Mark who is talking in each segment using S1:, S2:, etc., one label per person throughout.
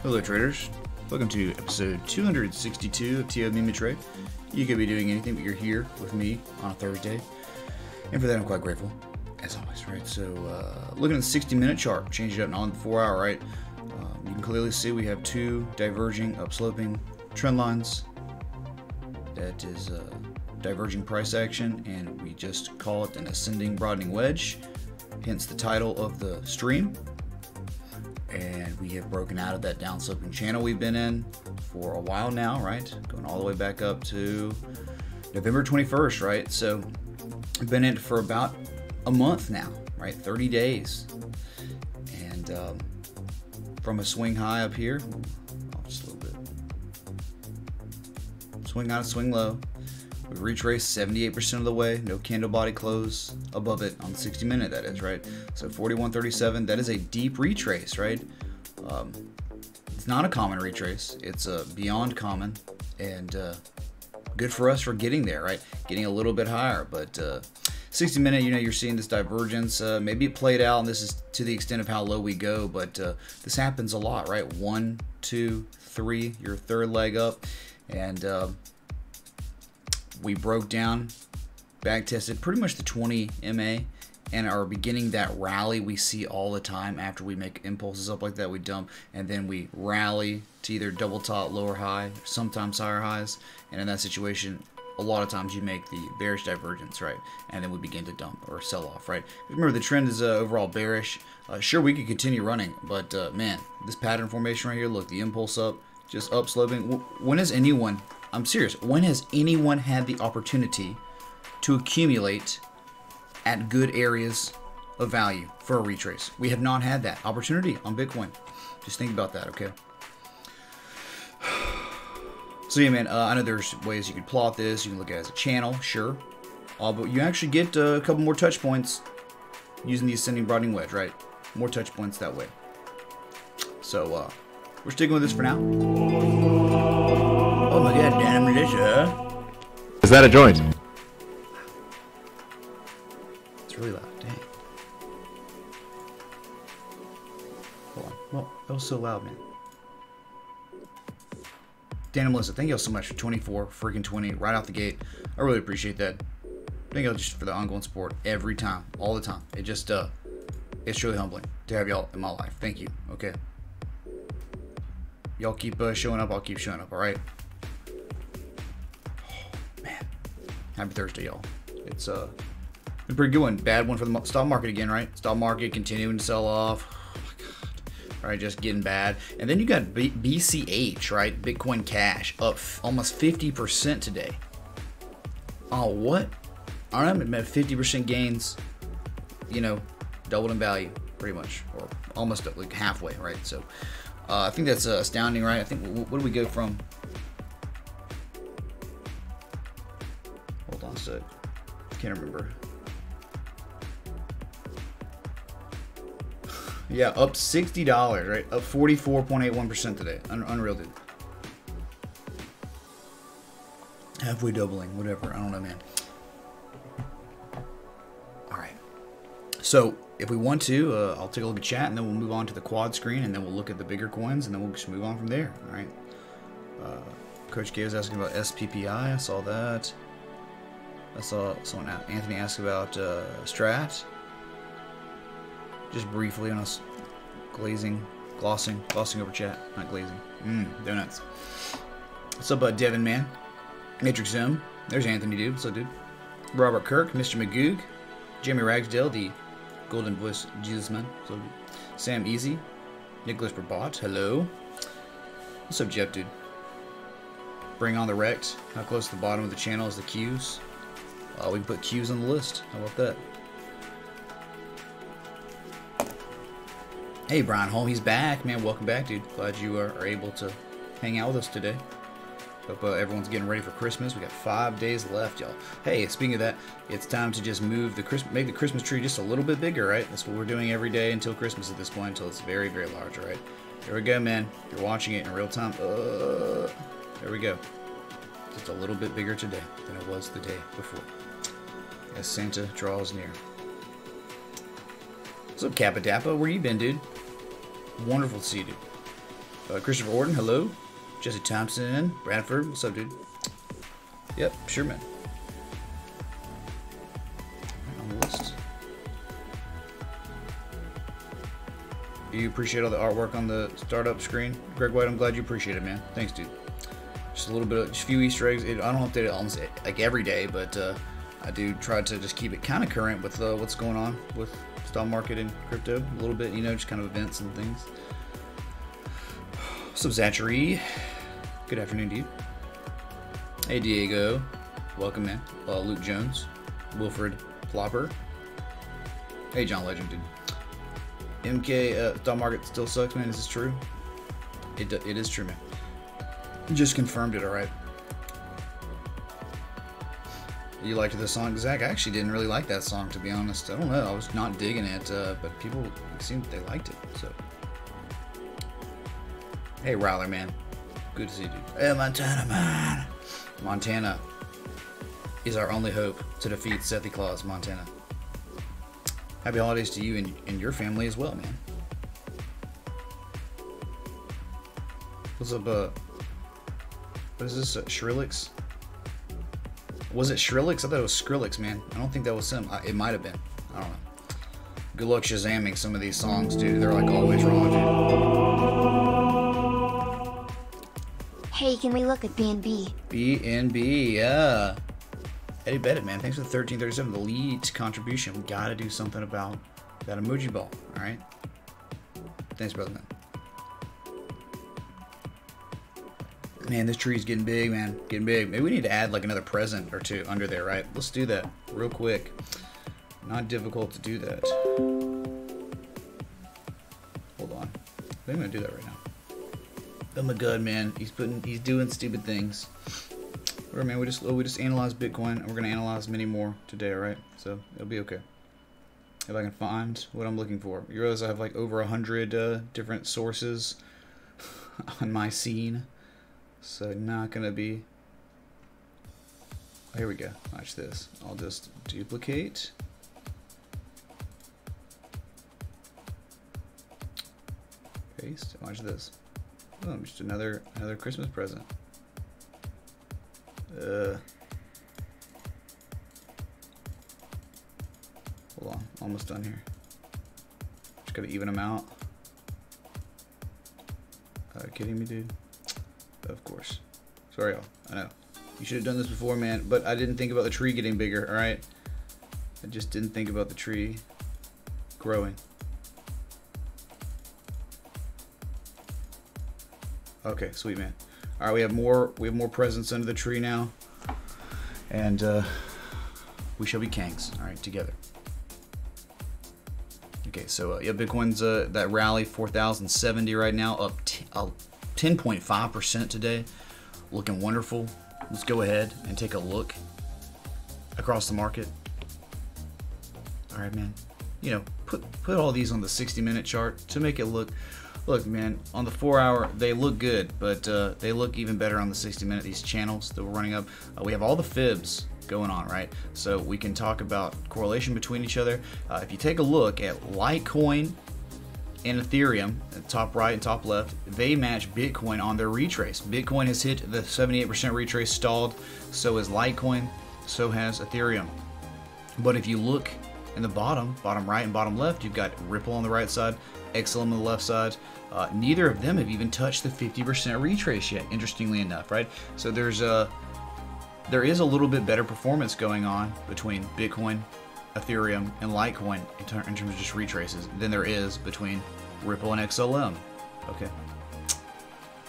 S1: Hello traders, welcome to episode 262 of TO Meme Trade. You could be doing anything, but you're here with me on a Thursday, and for that I'm quite grateful, as always, right? So looking at the 60-minute chart, change it up now on the 4-hour, right? You can clearly see we have two diverging upsloping trend lines. That is diverging price action, and we just call it an ascending broadening wedge, hence the title of the stream. And we have broken out of that downsloping channel we've been in for a while now, right? Going all the way back up to November 21st, right? So we've been in it for about a month now, right? 30 days. And from a swing high up here, just a little bit. Swing high to swing low. We've retraced 78% of the way, no candle body close above it on the 60-minute, that is, right? So 41.37, that is a deep retrace, right? It's not a common retrace, it's a beyond common, and good for us for getting there, right? Getting a little bit higher, but 60 minute, you know, you're seeing this divergence. Maybe it played out, and this is to the extent of how low we go, but this happens a lot, right? 1, 2, 3, your third leg up, and we broke down, back tested pretty much the 20 MA, and are beginning that rally we see all the time after we make impulses up like that. We dump, and then we rally to either double top, lower high, sometimes higher highs, and in that situation, a lot of times you make the bearish divergence, right? And then we begin to dump or sell off, right? Remember, the trend is overall bearish. Sure, we could continue running, but man, this pattern formation right here, look, the impulse up, just up sloping. When has anyone, I'm serious, when has anyone had the opportunity to accumulate at good areas of value for a retrace? We have not had that opportunity on Bitcoin. Just think about that, okay? So yeah, man, I know there's ways you could plot this. You can look at it as a channel, sure. But you actually get a couple more touch points using the ascending broadening wedge, right? More touch points that way. So we're sticking with this for now. Oh my god, damn militia.
S2: Is that a joint?
S1: It's really loud, dang. Hold on. Well, that was so loud, man. Dan and Melissa, thank you all so much for 24 freaking 20 right out the gate. I really appreciate that. Thank you all just for the ongoing support every time, all the time. It just it's truly humbling to have y'all in my life. Thank you. Okay. Y'all keep showing up. I'll keep showing up. All right. Oh, man. Happy Thursday, y'all. It's a pretty good one. Bad one for the stock market again, right? Stock market continuing to sell off. All right, just getting bad. And then you got BCH, right? Bitcoin Cash up almost 50% today. Oh, what? All right, I'm at 50% gains, you know, doubled in value pretty much, or almost like halfway, right? So I think that's astounding, right? I think, what do we go from? Hold on a sec. Can't remember. Yeah, up $60, right? Up 44.81% today. Unreal, dude. Halfway doubling, whatever. I don't know, man. All right. So, if we want to, I'll take a look at chat, and then we'll move on to the quad screen, and then we'll look at the bigger coins, and then we'll just move on from there. All right. Coach K was asking about SPPI. I saw that. I saw someone, Anthony, ask about Strat. Just briefly on us glossing over chat, not glazing. Donuts. What's up, Devin, man? Matrix Zone. There's Anthony, dude. What's up, dude? Robert Kirk, Mr. Magoog, Jamie Ragsdale, the Golden Voice Jesus Man. What's up, dude? Sam Easy, Nicholas Brabot. Hello. What's up, Jeff, dude? Bring on the Rex. How close to the bottom of the channel is the Qs? We can put Qs on the list. How about that? Hey, Brian Holm, he's back, man. Welcome back, dude. Glad you are able to hang out with us today. Hope everyone's getting ready for Christmas. We got 5 days left, y'all. Hey, speaking of that, it's time to just move make the Christmas tree just a little bit bigger, right? That's what we're doing every day until Christmas at this point, until it's very, very large, all right? There we go, man. You're watching it in real time. There we go. Just a little bit bigger today than it was the day before, as Santa draws near. What's up, Kappa Dappa? Where you been, dude? Wonderful to see you, dude. Christopher Orton, hello. Jesse Thompson, Bradford, what's up, dude? Yep, sure, man. On the list. You appreciate all the artwork on the startup screen? Greg White, I'm glad you appreciate it, man. Thanks, dude. Just a little bit of, just a few Easter eggs. I don't update it almost like every day, but I do try to just keep it kind of current with what's going on with stock market and crypto a little bit, you know, just kind of events and things. What's up, Zachary? Good afternoon, dude. Hey, Diego. Welcome, man. Luke Jones. Wilfred Flopper. Hey, John Legend, dude. MK, stock market still sucks, man. Is this true? It is true, man. Just confirmed it, alright. You liked the song, Zach? I actually didn't really like that song, to be honest. I don't know. I was not digging it, but people, it seemed they liked it, so. Hey, Rowler, man. Good to see you, dude. Hey, Montana, man. Montana is our only hope to defeat Sethy Claus, Montana. Happy holidays to you and your family as well, man. What's up, what is this, Skrillex? Was it Skrillex? I thought it was Skrillex, man. I don't think that was him. It might have been. I don't know. Good luck Shazamming some of these songs, dude. They're like always wrong, dude.
S2: Hey, can we look at B&B?
S1: B&B, yeah. Eddie Bennett, man. Thanks for the 1337, the lead contribution. We gotta do something about that emoji ball, alright? Thanks, brother, man. Man, this tree's getting big, man. Getting big. Maybe we need to add like another present or two under there, right? Let's do that real quick. Not difficult to do that. Hold on. I think I'm gonna do that right now. Oh my god, man. He's doing stupid things. Alright, man, we just analyzed Bitcoin, and we're gonna analyze many more today, alright? So it'll be okay. If I can find what I'm looking for. You realize I have like over 100 different sources on my scene. So not gonna be. Oh, here we go. Watch this. I'll just duplicate. Paste. Watch this. Oh, just another Christmas present. Hold on. Almost done here. Just gotta even them out. Are you kidding me, dude? Of course. Sorry, y'all. I know. You should have done this before, man. But I didn't think about the tree getting bigger, alright? I just didn't think about the tree growing. Okay, sweet, man. Alright, we have more presents under the tree now. And we shall be kangs, alright, together. Okay, so yeah, Bitcoin's that rally 4,070 right now, up 10.5% today, looking wonderful. Let's go ahead and take a look across the market. All right, man. You know, put all these on the 60-minute chart to make it look. Look, man, on the 4-hour they look good, but they look even better on the 60-minute. These channels that we're running up, we have all the fibs going on, right? So we can talk about correlation between each other. If you take a look at Litecoin and Ethereum, top right and top left, they match Bitcoin on their retrace. Bitcoin has hit the 78% retrace, stalled. So has Litecoin, so has Ethereum. But if you look in the bottom right and bottom left, you've got Ripple on the right side, XLM on the left side. Neither of them have even touched the 50% retrace yet, interestingly enough, right? So there is a little bit better performance going on between Bitcoin, Ethereum, and Litecoin in terms of just retraces than there is between Ripple and XLM. Okay.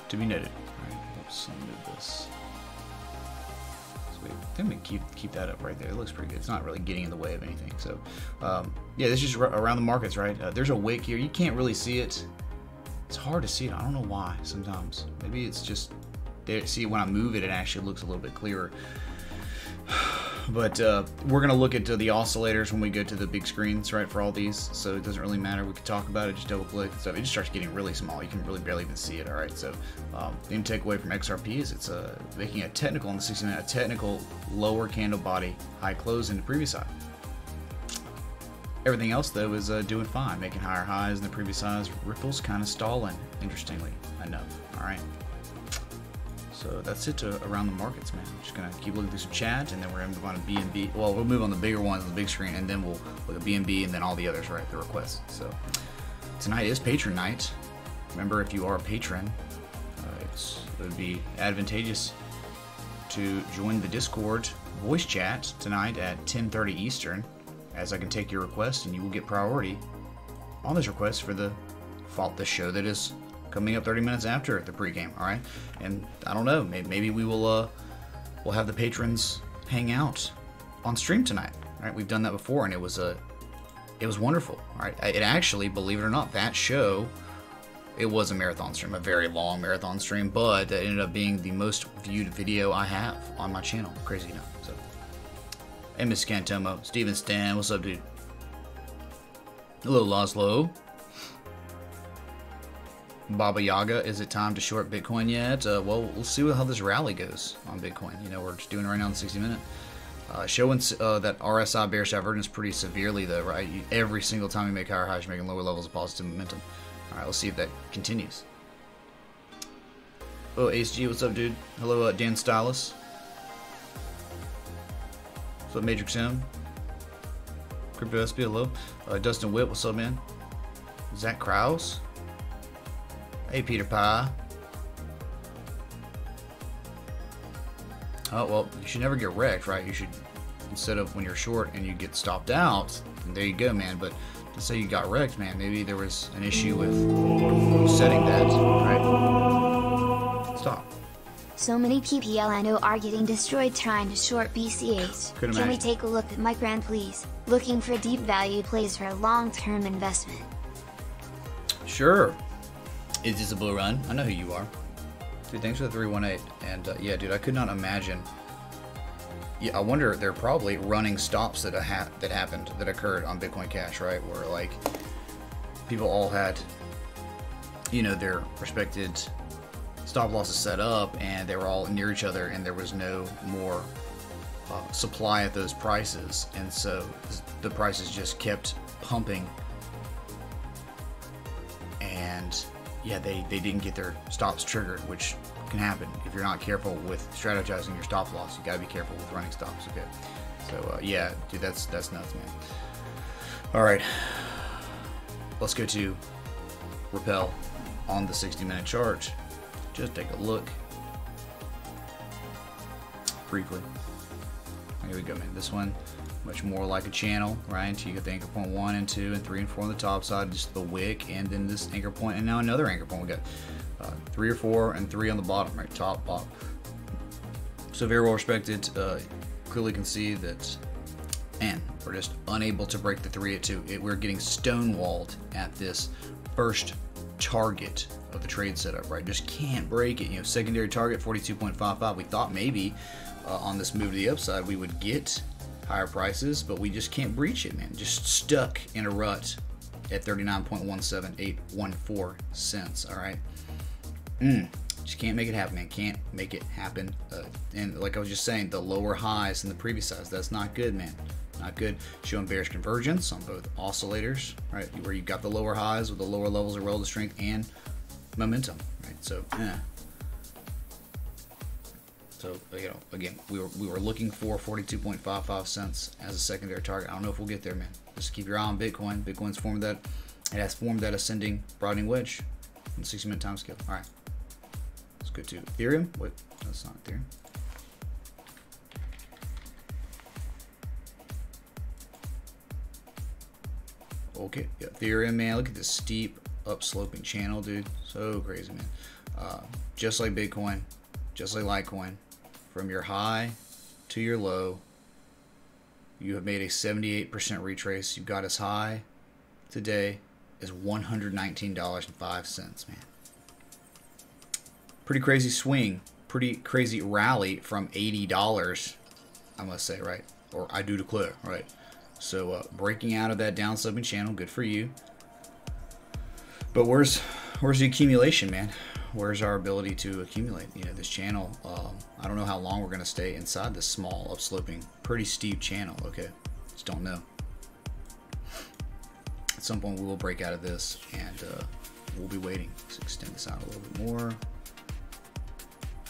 S1: To be noted. Alright, oops, let me move this. Sweet. I think we can keep that up right there. It looks pretty good. It's not really getting in the way of anything. So, yeah, this is just around the markets, right? There's a wick here. You can't really see it. It's hard to see it. I don't know why sometimes. Maybe it's just there. See, when I move it, it actually looks a little bit clearer. But we're going to look at the oscillators when we go to the big screens, right, for all these. So it doesn't really matter. We can talk about it, just double click and stuff. It just starts getting really small. You can really barely even see it, all right? So the main takeaway from XRP is it's making a technical on the 60-minute, a technical lower candle body, high close in the previous high. Everything else, though, is doing fine, making higher highs than the previous highs. Ripple's kind of stalling, interestingly enough, all right? So that's it around the markets, man. Just gonna keep looking through some chat, and then we're gonna move on to BNB. Well, we'll move on the bigger ones on the big screen, and then we'll look at BNB and then all the others, right? The requests. So tonight is patron night. Remember, if you are a patron, it would be advantageous to join the Discord voice chat tonight at 10:30 Eastern, as I can take your request, and you will get priority on this request for the show that is coming up 30 minutes after the pregame, all right? And I don't know, maybe we will we'll have the patrons hang out on stream tonight, all right? We've done that before, and it was wonderful, all right? It actually, believe it or not, that show, it was a marathon stream, a very long marathon stream, but that ended up being the most viewed video I have on my channel, crazy enough. So, hey, Miss Cantomo, Steven Stan, what's up, dude? Hello, Laszlo. Baba Yaga, is it time to short Bitcoin yet? Well, we'll see how this rally goes on Bitcoin. You know, we're just doing it right now in the 60-minute. Showing that RSI bearish divergence pretty severely, though, right? Every single time you make higher highs, you're making lower levels of positive momentum. All right, let's see if that continues. Oh, Ace G, what's up, dude? Hello, Dan Stylus. What's up, Matrix M? Crypto SB, hello. Dustin Witt, what's up, man? Zach Krause. Hey, Peter Pie. Oh, well, you should never get wrecked, right? You should, instead of when you're short and you get stopped out, there you go, man. But to say you got wrecked, man, maybe there was an issue with setting that, right? Stop.
S2: So many PPL I know are getting destroyed trying to short BCH. Can we take a look at my brand, please? Looking for deep value plays for a long-term investment.
S1: Sure. Is this a blue run? I know who you are. Dude, thanks for the 318. And yeah, dude, I could not imagine. Yeah, I wonder, they're probably running stops that that occurred on Bitcoin Cash, right? Where like people all had, you know, their respected stop losses set up, and they were all near each other, and there was no more supply at those prices, and so the prices just kept pumping. And yeah, they didn't get their stops triggered, which can happen if you're not careful with strategizing your stop loss. You gotta be careful with running stops. Okay, so yeah, dude, that's nuts, man. All right, let's go to Repel on the 60-minute chart. Just take a look briefly. Here we go, man. This one much more like a channel, right? You get the anchor point 1 and 2 and 3 and 4 on the top side, just the wick, and then this anchor point, and now another anchor point. We got 3 or 4 and 3 on the bottom, right? Top, bottom. So very well respected. Clearly can see that, man, we're just unable to break the 3 at 2. We're getting stonewalled at this first target of the trade setup, right? Just can't break it. You know, secondary target 42.55. We thought maybe on this move to the upside we would get higher prices, but we just can't breach it, man. Just stuck in a rut at 39.17814 cents. All right, just can't make it happen, man. Can't make it happen. And like I was just saying, the lower highs in the previous highs, that's not good, man. Not good. Showing bearish convergence on both oscillators, right? Where you got the lower highs with the lower levels of relative strength and momentum, right? So, So, you know, again, we were looking for 42.55 cents as a secondary target. I don't know if we'll get there, man. Just keep your eye on Bitcoin. Bitcoin's formed that, it has formed that ascending broadening wedge on the 60-minute time scale. All right, let's go to Ethereum. Wait, that's not Ethereum. Okay, yeah, Ethereum, man. Look at this steep upsloping channel, dude. So crazy, man. Just like Bitcoin, just like Litecoin. From your high to your low, you have made a 78% retrace. You got as high today as $119.05, man. Pretty crazy swing. Pretty crazy rally from $80, I must say, right? Or I do declare, right? So breaking out of that downsloping channel, good for you. But where's the accumulation, man? Where's our ability to accumulate? You know, this channel, I don't know how long we're going to stay inside this small upsloping, pretty steep channel. Okay, just don't know. At some point we will break out of this, and we'll be waiting. Let's extend this out a little bit more.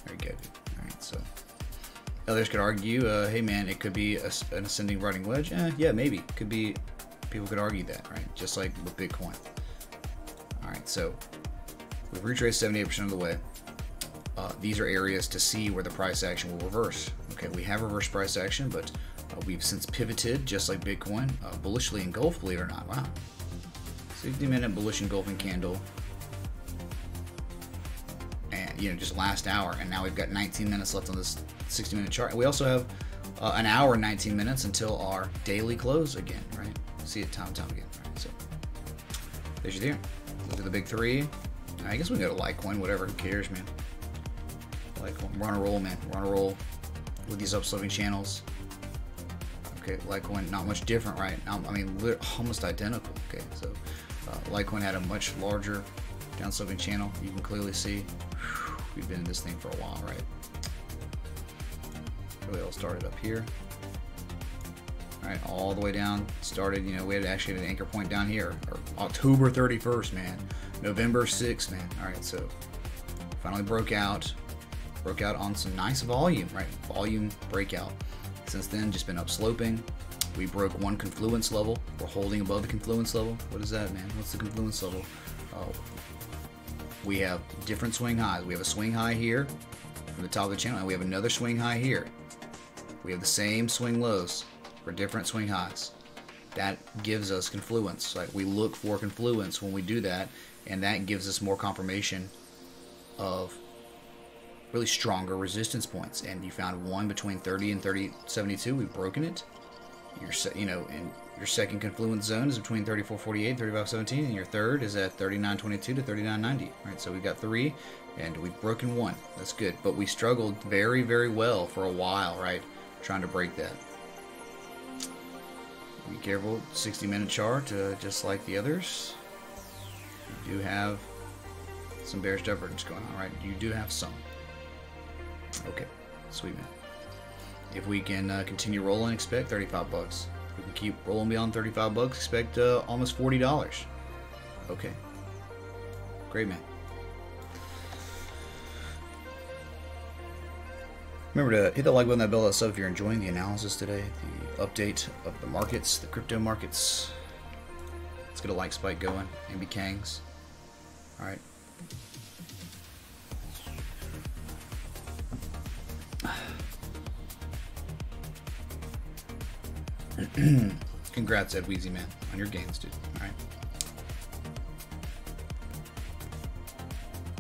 S1: Very good. All right, so others could argue, hey man, it could be an ascending broadening wedge. Yeah, maybe. Could be. People could argue that, right? Just like with Bitcoin. All right, so we've retraced 78% of the way. These are areas to see where the price action will reverse. Okay, we have reverse price action, but we've since pivoted, just like Bitcoin, bullishly engulfed, believe it or not. Wow. 60-minute bullish engulfing candle. And, you know, just last hour. And now we've got 19 minutes left on this 60-minute chart. And we also have an hour and 19 minutes until our daily close again, right? See it time and time again. Right? So there's your theorem. Look at the big three. I guess we can go to Litecoin, whatever, who cares, man. Litecoin, we're on a roll, man. We're on a roll with these upsloping channels. Okay, Litecoin, not much different, right? I mean, almost identical. Okay, so Litecoin had a much larger down sloping channel. You can clearly see we've been in this thing for a while, right? Really all started up here. All right, all the way down. Started, you know, we had actually an anchor point down here, or October 31st, man. November 6th, man. All right, so finally broke out on some nice volume, right? Volume breakout. Since then, just been up sloping. We broke one confluence level. We're holding above the confluence level. What is that, man? What's the confluence level? Oh, we have different swing highs. We have a swing high here from the top of the channel, and we have another swing high here. We have the same swing lows for different swing highs. That gives us confluence. Like, we look for confluence when we do that, and that gives us more confirmation of really stronger resistance points. And you found one between 30 and 30.72. We've broken it. You know, and your second confluence zone is between 34.48 and 35.17, and your third is at 39.22 to 39.90. Right, so we've got three, and we've broken one. That's good, but we struggled very, very well for a while, right? Trying to break that. Be careful, 60-minute chart, just like the others. You do have some bearish divergence going on, right? You do have some. Okay, sweet, man. If we can continue rolling, expect 35 bucks. If we can keep rolling beyond 35 bucks, expect almost $40. Okay, great, man. Remember to hit the like button, that bell, that sub if you're enjoying the analysis today, the update of the markets, the crypto markets. Let's get a like spike going, MB Kangs. All right. Congrats, Ed Weezy, man, on your gains, dude. All right.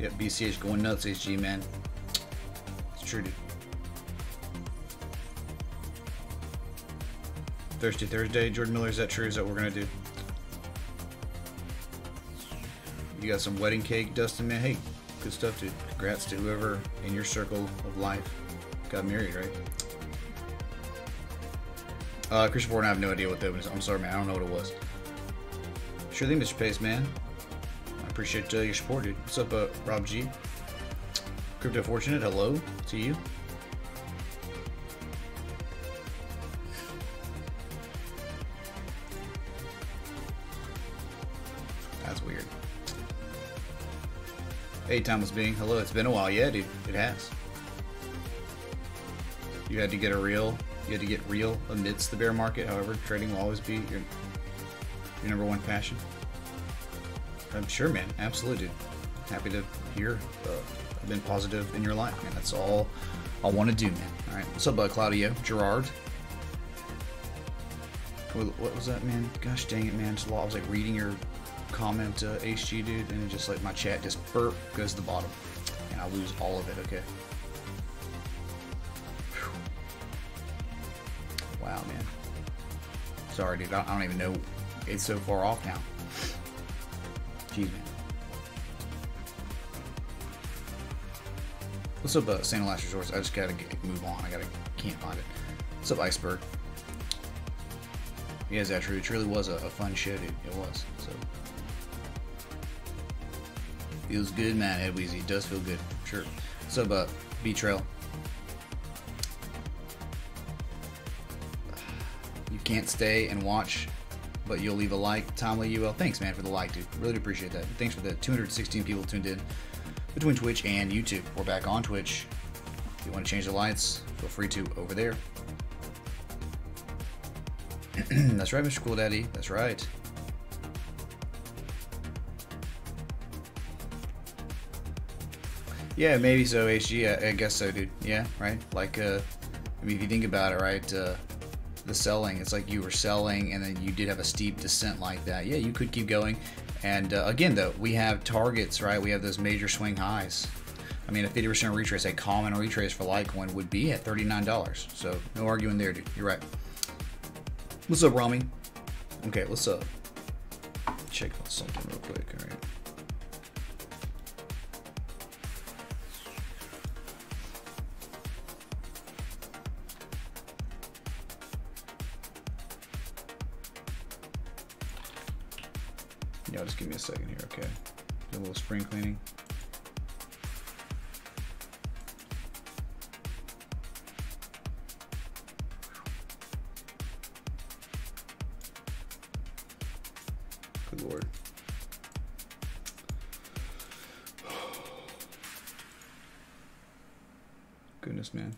S1: Yep, BCH going nuts, HG, man. It's true, dude. Thirsty Thursday, Jordan Miller, is that true? Is that what we're gonna do? You got some wedding cake, Dustin, man. Hey, good stuff, dude. Congrats to whoever in your circle of life got married, right? Christian Ford, I have no idea what that was. I'm sorry, man. I don't know what it was. Sure thing, Mr. Pace, man. I appreciate your support, dude. What's up, Rob G? Crypto Fortunate, hello to you. That's weird. Hey, Thomas Bing. Hello. It's been a while. Yeah, dude. It has. You had to get real amidst the bear market. However, trading will always be your number one passion. I'm sure, man. Absolutely, dude. Happy to hear I've been positive in your life, man. That's all I want to do, man. All right. What's up, Claudio? Gerard? What was that, man? Gosh dang it, man. I was like reading your comment, HG, dude, and just like my chat just burp goes to the bottom, and I lose all of it. Okay. Wow, man. Sorry, dude. I don't even know. It's so far off now. Jeez, man. What's up, Santa Last Resorts? I just gotta move on. Can't find it. What's up, Iceberg? Yeah, is that true? It truly was a fun show, dude. It was. So feels good, man. Ed Weezy. It does feel good. Sure. What's up, B-Trail? You can't stay and watch, but you'll leave a like. Timely UL. Thanks, man, for the like, dude. Really appreciate that. Thanks for the 216 people tuned in between Twitch and YouTube. We're back on Twitch. If you want to change the lights, feel free to over there. That's right, Mr. Cool Daddy. That's right. Yeah, maybe so, HG. I guess so, dude. Yeah, right? Like, I mean, if you think about it, right, the selling, it's like you were selling and then you did have a steep descent like that. Yeah, you could keep going. And again, though, we have targets, right? We have those major swing highs. I mean, a 50% retrace, a common retrace for Litecoin would be at $39. So no arguing there, dude. You're right. What's up, Rami? Okay, let's check out something real quick. All right. Yeah, just give me a second here, okay? Do a little spring cleaning. Good Lord. Goodness, man.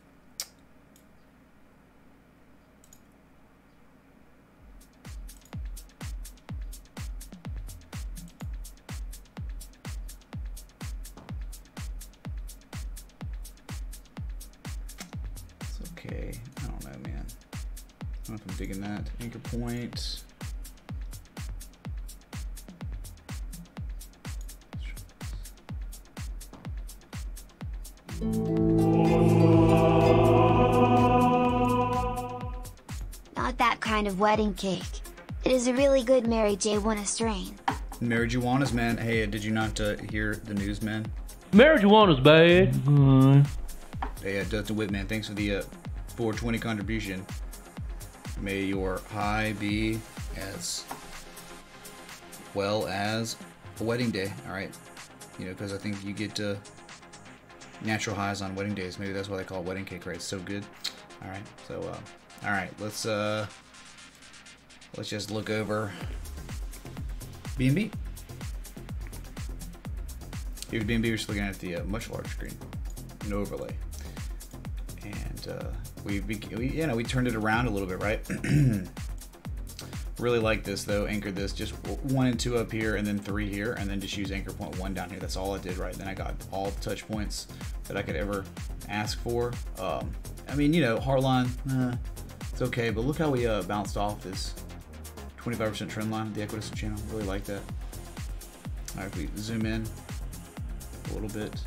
S1: It's okay. I don't know, man. I don't know if I'm digging that. Anchor point.
S2: Not that kind of wedding cake. It is a really good marijuana strain.
S1: Marijuana's, man. Hey, did you not hear the news, man?
S3: Marijuana's bad.
S1: Hey, Dustin Witt, man. Thanks for the 420 contribution. May your high be as well as a wedding day. All right, you know, because I think you get natural highs on wedding days. Maybe that's why they call it wedding cake, right? It's so good. All right, so all right, let's just look over B&B. Here's B&B. We're just looking at the much larger screen, an overlay, and we turned it around a little bit, right? Really like this though. Anchored this just 1 and 2 up here, and then 3 here, and then just use anchor point 1 down here. That's all I did, right? Then I got all the touch points that I could ever ask for. I mean, you know, hardline, it's okay, but look how we bounced off this 25% trend line of the equidistant channel. Really like that. All right, if we zoom in a little bit,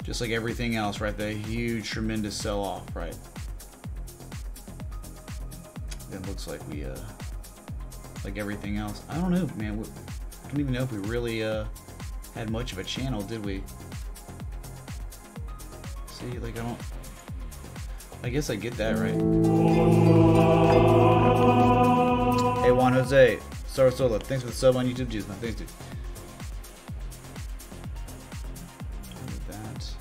S1: just like everything else, right? The huge, tremendous sell-off, right? Then looks like we like everything else. I don't know, man. I don't even know if we really had much of a channel, did we? See, like I guess I get that, right? Hey, Juan Jose, Sarasola, thanks for the sub on YouTube, juice, man. Thanks, dude. That.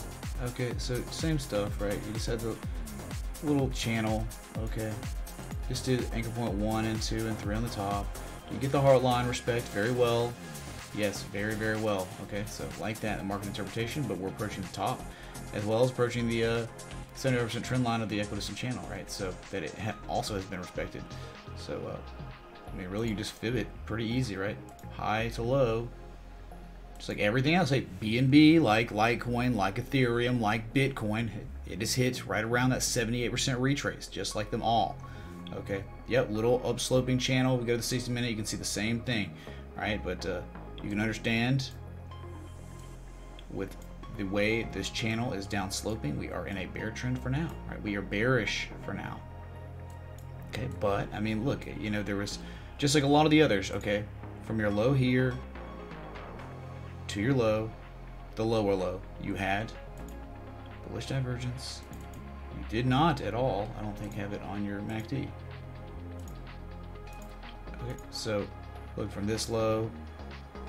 S1: Okay, so same stuff, right? You just had the little channel, okay. Just did anchor point 1 and 2 and 3 on the top. You get the heart line respect very well. Yes, very, very well. Okay, so like that in market interpretation, but we're approaching the top as well as approaching the 70% trend line of the equidistant channel, right? So that it also has been respected. So, I mean, really, you just fib it pretty easy, right? High to low, just like everything else. Like BNB, like Litecoin, like Ethereum, like Bitcoin, it just hits right around that 78% retrace, just like them all. Okay, yep, little upsloping channel. We go to the 60 minute, you can see the same thing, right? But you can understand with the way this channel is down sloping, we are in a bear trend for now, right? We are bearish for now. Okay, but I mean, look, you know, there was just like a lot of the others, okay, from your low here to your low, the lower low, you had bullish divergence. You did not at all, I don't think, have it on your MACD. Okay, so look, from this low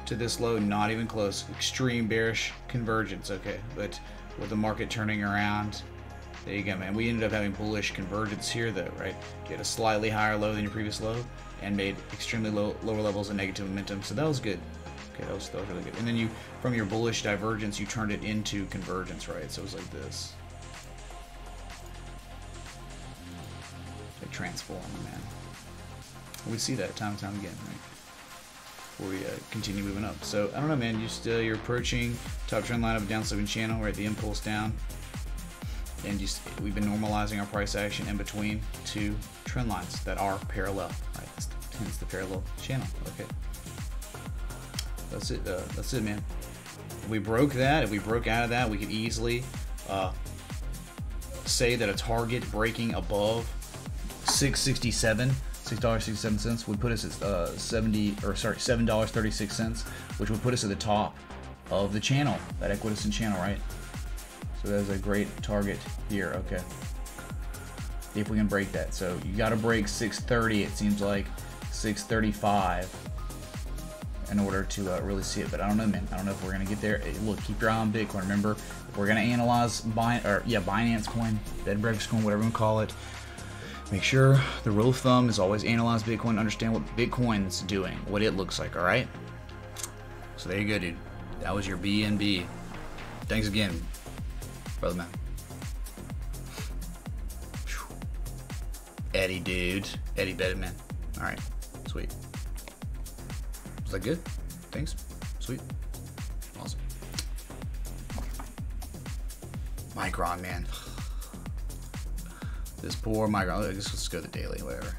S1: to this low, not even close. Extreme bearish convergence, okay, but with the market turning around, there you go, man. We ended up having bullish convergence here, though, right? You had a slightly higher low than your previous low and made extremely lower levels of negative momentum, so that was good. Okay, that was really good. And then you, from your bullish divergence, you turned it into convergence, right? So it was like this. Like transform, man. We see that time and time again, right? Before we continue moving up. So I don't know, man. You're approaching top trend line of a downsloping channel, right? The impulse down, and we've been normalizing our price action in between two trend lines that are parallel, right? Hence the parallel channel. Okay, that's it. That's it, man. If we broke that, if we broke out of that, we could easily say that a target breaking above $6.67 would put us at $7.36, which would put us at the top of the channel, that equidistant channel, right? So that's a great target here. Okay, if we can break that. So you got to break 630. It seems like 635, in order to really see it. But I don't know, man. I don't know if we're gonna get there. Hey, look, keep your eye on Bitcoin. Remember, if we're gonna analyze Binance Coin, Bedbreakers Coin, whatever you want to call it, make sure the rule of thumb is always analyze Bitcoin, understand what Bitcoin's doing, what it looks like. All right. So there you go, dude. That was your BNB. Thanks again, brother man. Eddie, dude. Eddie bet it, man. All right. Sweet. Was that good? Thanks. Sweet. Awesome. Micron, man. This poor Micron. I guess let's go to the daily, whatever.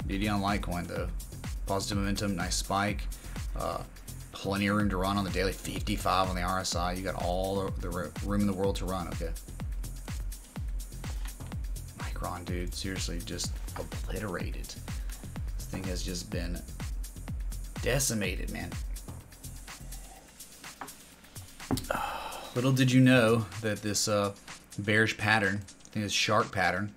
S1: BD on Litecoin, though. Positive momentum, nice spike. Plenty of room to run on the daily. 55 on the RSI. You got all the room in the world to run, okay? Micron, dude, seriously, just obliterated. This thing has just been decimated, man. Little did you know that this bearish pattern, I think this shark pattern,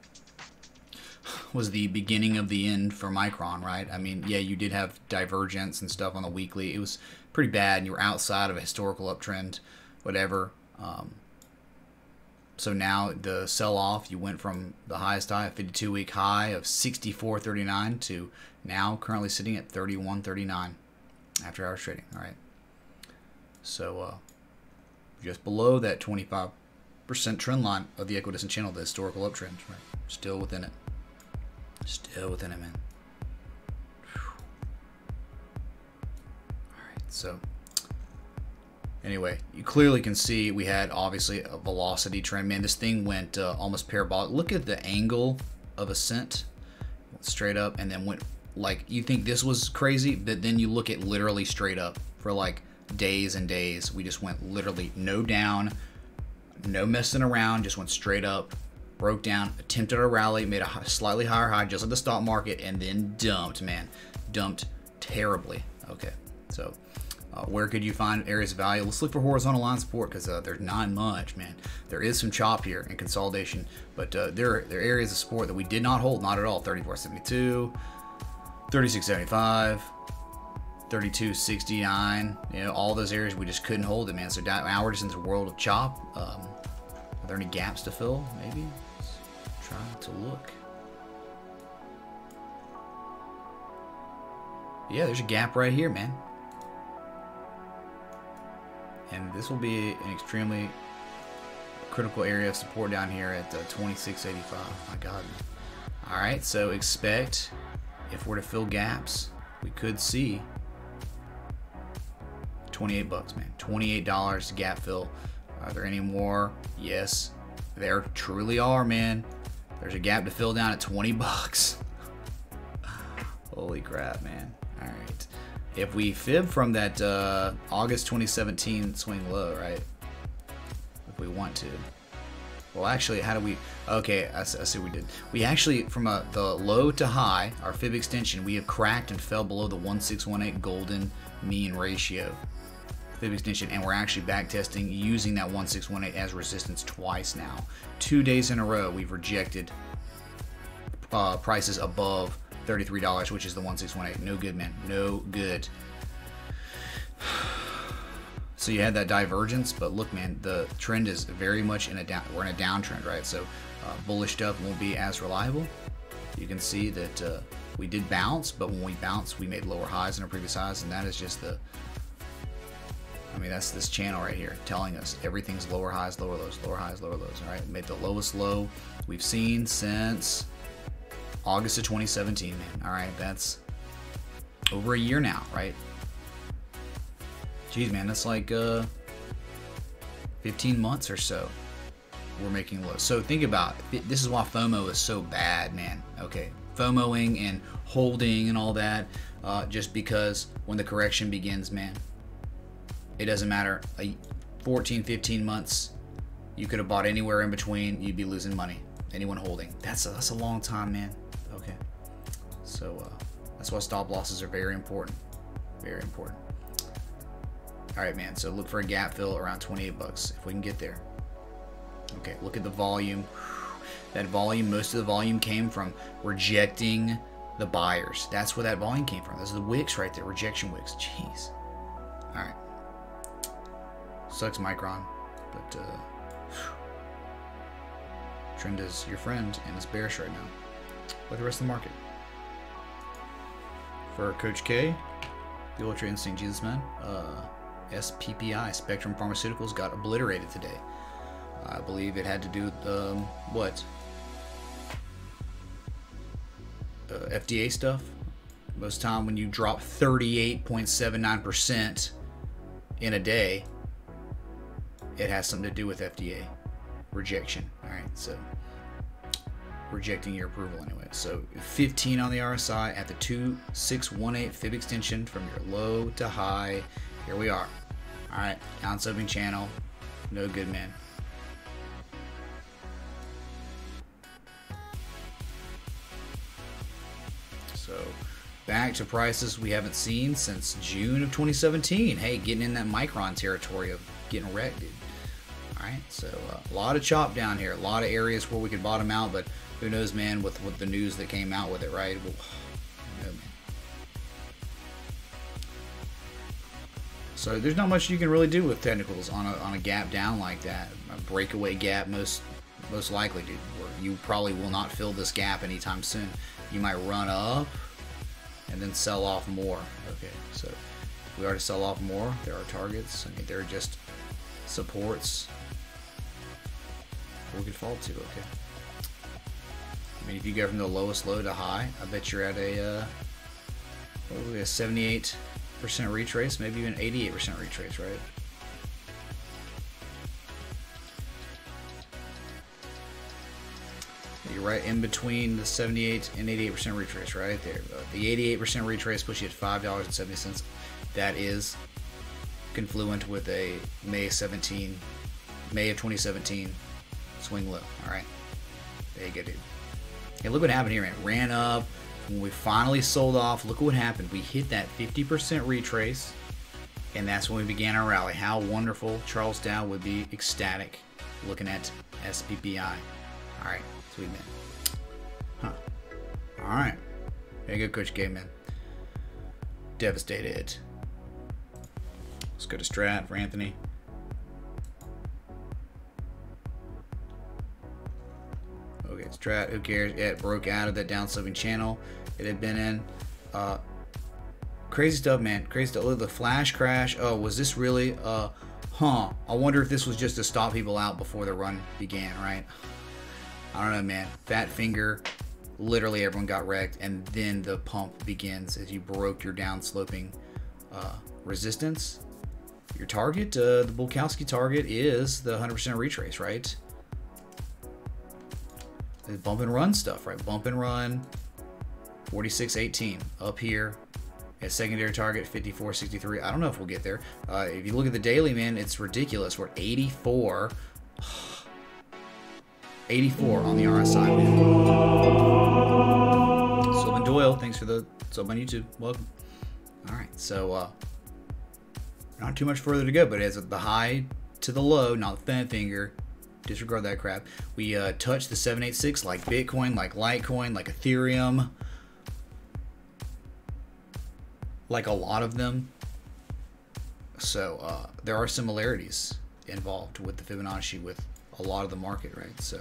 S1: was the beginning of the end for Micron, right? I mean, yeah, you did have divergence and stuff on the weekly. It was pretty bad, and you were outside of a historical uptrend, whatever. So now the sell-off, you went from the highest high, a 52-week high of 64.39 to now currently sitting at 31.39 after hours trading. All right. So just below that 25% trend line of the equidistant channel, the historical uptrend, right? Still within it. Still within it, man. All right. So anyway, you clearly can see we had obviously a velocity trend. Man, this thing went almost parabolic. Look at the angle of ascent. Went straight up and then went like, you think this was crazy, but then you look at literally straight up for like days and days. We just went literally no down, no messing around, just went straight up, broke down, attempted a rally, made a slightly higher high just like the stock market, and then dumped, man. Dumped terribly. Okay, so where could you find areas of value? Let's look for horizontal line support because there's not much, man. There is some chop here and consolidation, but there are areas of support that we did not hold, not at all. 34.72, 36.75, 32.69. You know, all those areas we just couldn't hold it, man. So now we're just in this world of chop. Are there any gaps to fill? Maybe. Let's try to look. Yeah, there's a gap right here, man. And this will be an extremely critical area of support down here at 26.85. My God. All right, so expect if we're to fill gaps, we could see 28 bucks, man. $28 gap fill. Are there any more? Yes, there truly are, man. There's a gap to fill down at 20 bucks. Holy crap, man. All right. If we fib from that August 2017 swing low, right? If we want to. Well, actually, how do we... Okay, I see what we did. We actually, from the low to high, our fib extension, we have cracked and fell below the 1618 golden mean ratio fib extension, and we're actually back testing using that 1618 as resistance twice now. 2 days in a row, we've rejected prices above $33, which is the 1618. No good, man. No good. So you had that divergence, but look, man, the trend is very much in a down. We're in a downtrend, right? So bullish stuff won't be as reliable. You can see that we did bounce, but when we bounced, we made lower highs than our previous highs, and that is just the... I mean, that's this channel right here telling us everything's lower highs, lower lows, lower highs, lower lows. All right, made the lowest low we've seen since August of 2017, man. All right, that's over a year now, right? Jeez, man, that's like 15 months or so we're making lows. So think about it. This is why FOMO is so bad, man. Okay, FOMOing and holding and all that, just because when the correction begins, man, it doesn't matter. 14, 15 months, you could have bought anywhere in between. You'd be losing money. Anyone holding. That's a long time, man. Okay. So that's why stop losses are very important. Very important. All right, man. So look for a gap fill around 28 bucks if we can get there. Okay. Look at the volume. That volume, most of the volume came from rejecting the buyers. That's where that volume came from. Those are the wicks right there, rejection wicks. Jeez. All right. Sucks, Micron, but trend is your friend and it's bearish right now. Like the rest of the market. For Coach K, the Ultra Instinct Jesus Man, SPPI, Spectrum Pharmaceuticals, got obliterated today. I believe it had to do with what? FDA stuff. Most time when you drop 38.79% in a day, it has something to do with FDA rejection. All right, so rejecting your approval anyway. So 15 on the RSI at the 2618 fib extension from your low to high. Here we are. All right, down sloping channel. No good, man. So back to prices we haven't seen since June of 2017. Hey, getting in that Micron territory of getting wrecked, dude. All right, so a lot of chop down here, a lot of areas where we could bottom out, but who knows, man, with the news that came out with it, right? Well, you know, man. So there's not much you can really do with technicals on a gap down like that. A breakaway gap, most likely, dude. Where you probably will not fill this gap anytime soon. You might run up and then sell off more. Okay, so if we already sell off more, there are targets. I mean, they're just supports we could fall to. Okay, I mean, if you go from the lowest low to high, I bet you're at a probably a 78% retrace, maybe even 88% retrace, right? You're right in between the 78 and 88% retrace, right there. The 88% retrace puts you at $5.70. That is confluent with a May of 2017 swing low. All right, there you go, dude. Hey, look what happened here, man. It ran up. When we finally sold off, look what happened. We hit that 50% retrace, and that's when we began our rally. How wonderful. Charles Dow would be ecstatic looking at SPPI. All right. Sweet, man. Huh. Alright. There you go, Coach K, man. Devastated. Let's go to Strat for Anthony. Okay, Strat, who cares? Yeah, it broke out of that downsloping channel it had been in. Crazy stuff, man. Crazy stuff. Look, the flash crash. Oh, was this really? I wonder if this was just to stop people out before the run began, right? I don't know, man. Fat finger, literally everyone got wrecked, and then the pump begins as you broke your downsloping resistance. Your target, the Bulkowski target, is the 100% retrace, right? The bump and run stuff, right? Bump and run, 46.18 up here. At secondary target, 54.63. I don't know if we'll get there. If you look at the daily, man, it's ridiculous. We're at 84. 84 on the RSI. Sylvan Doyle, thanks for the sub on YouTube. Welcome. All right, so not too much further to go, but as the high to the low, not the fat finger, disregard that crap. We touched the 786 like Bitcoin, like Litecoin, like Ethereum, like a lot of them. So there are similarities involved with the Fibonacci with a lot of the market, right? So,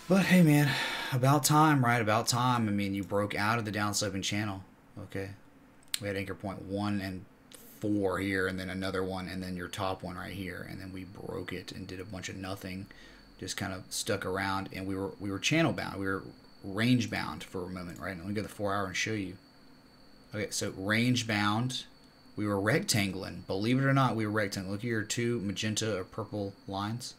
S1: but hey, man, about time, right? About time. I mean, you broke out of the downsloping channel. Okay, we had anchor point 1 and 4 here, and then another one, and then your top one right here, and then we broke it and did a bunch of nothing, just kind of stuck around, and we were channel bound, we were range bound for a moment, right? Let me go to the 4 hour and show you. Okay, so range bound. We were rectangling. Believe it or not, we were rectangling. Look at your 2 magenta or purple lines.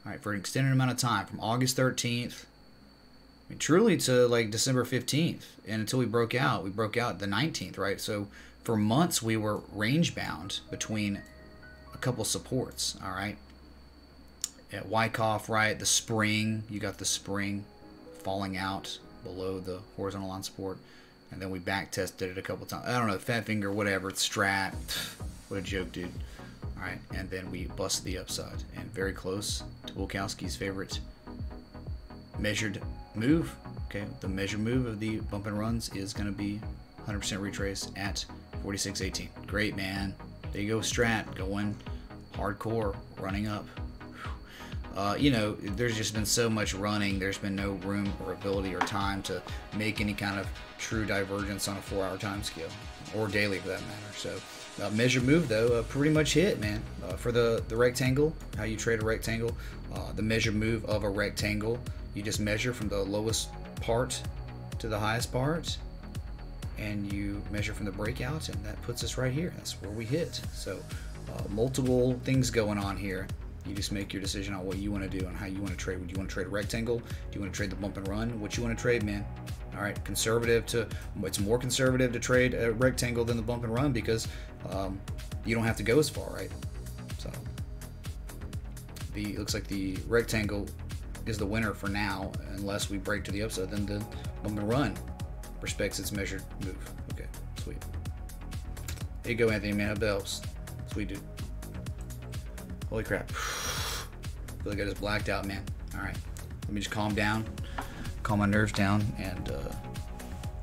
S1: All right, for an extended amount of time, from August 13th, I mean, truly to like December 15th, and until we broke out the 19th, right? So for months, we were range bound between a couple supports, all right? At Wyckoff, right, the spring, you got the spring falling out below the horizontal line support. And then we back tested it a couple times. I don't know, fat finger, whatever, it's Strat. What a joke, dude. All right, and then we busted the upside. And very close to Bulkowski's favorite measured move. Okay, the measure move of the bump and runs is going to be 100% retrace at 46.18. Great, man. There you go, strat, going hardcore, running up. You know, there's just been so much running, there's been no room or ability or time to make any kind of true divergence on a 4-hour time scale, or daily for that matter. So measure move though, pretty much hit, man. For the rectangle, how you trade a rectangle, the measure move of a rectangle, you just measure from the lowest part to the highest part, and you measure from the breakout, and that puts us right here. That's where we hit. So multiple things going on here. You just make your decision on what you want to do and how you want to trade. Do you want to trade a rectangle? Do you want to trade the bump and run? What you want to trade, man? All right, conservative to, it's more conservative to trade a rectangle than the bump and run because you don't have to go as far, right? So it looks like the rectangle is the winner for now, unless we break to the upside. Then the bump and run respects its measured move. Okay, sweet. There you go, Anthony, man. How bells. Sweet, dude. Holy crap. Feel like I just blacked out, man. Alright. Let me just calm down. Calm my nerves down and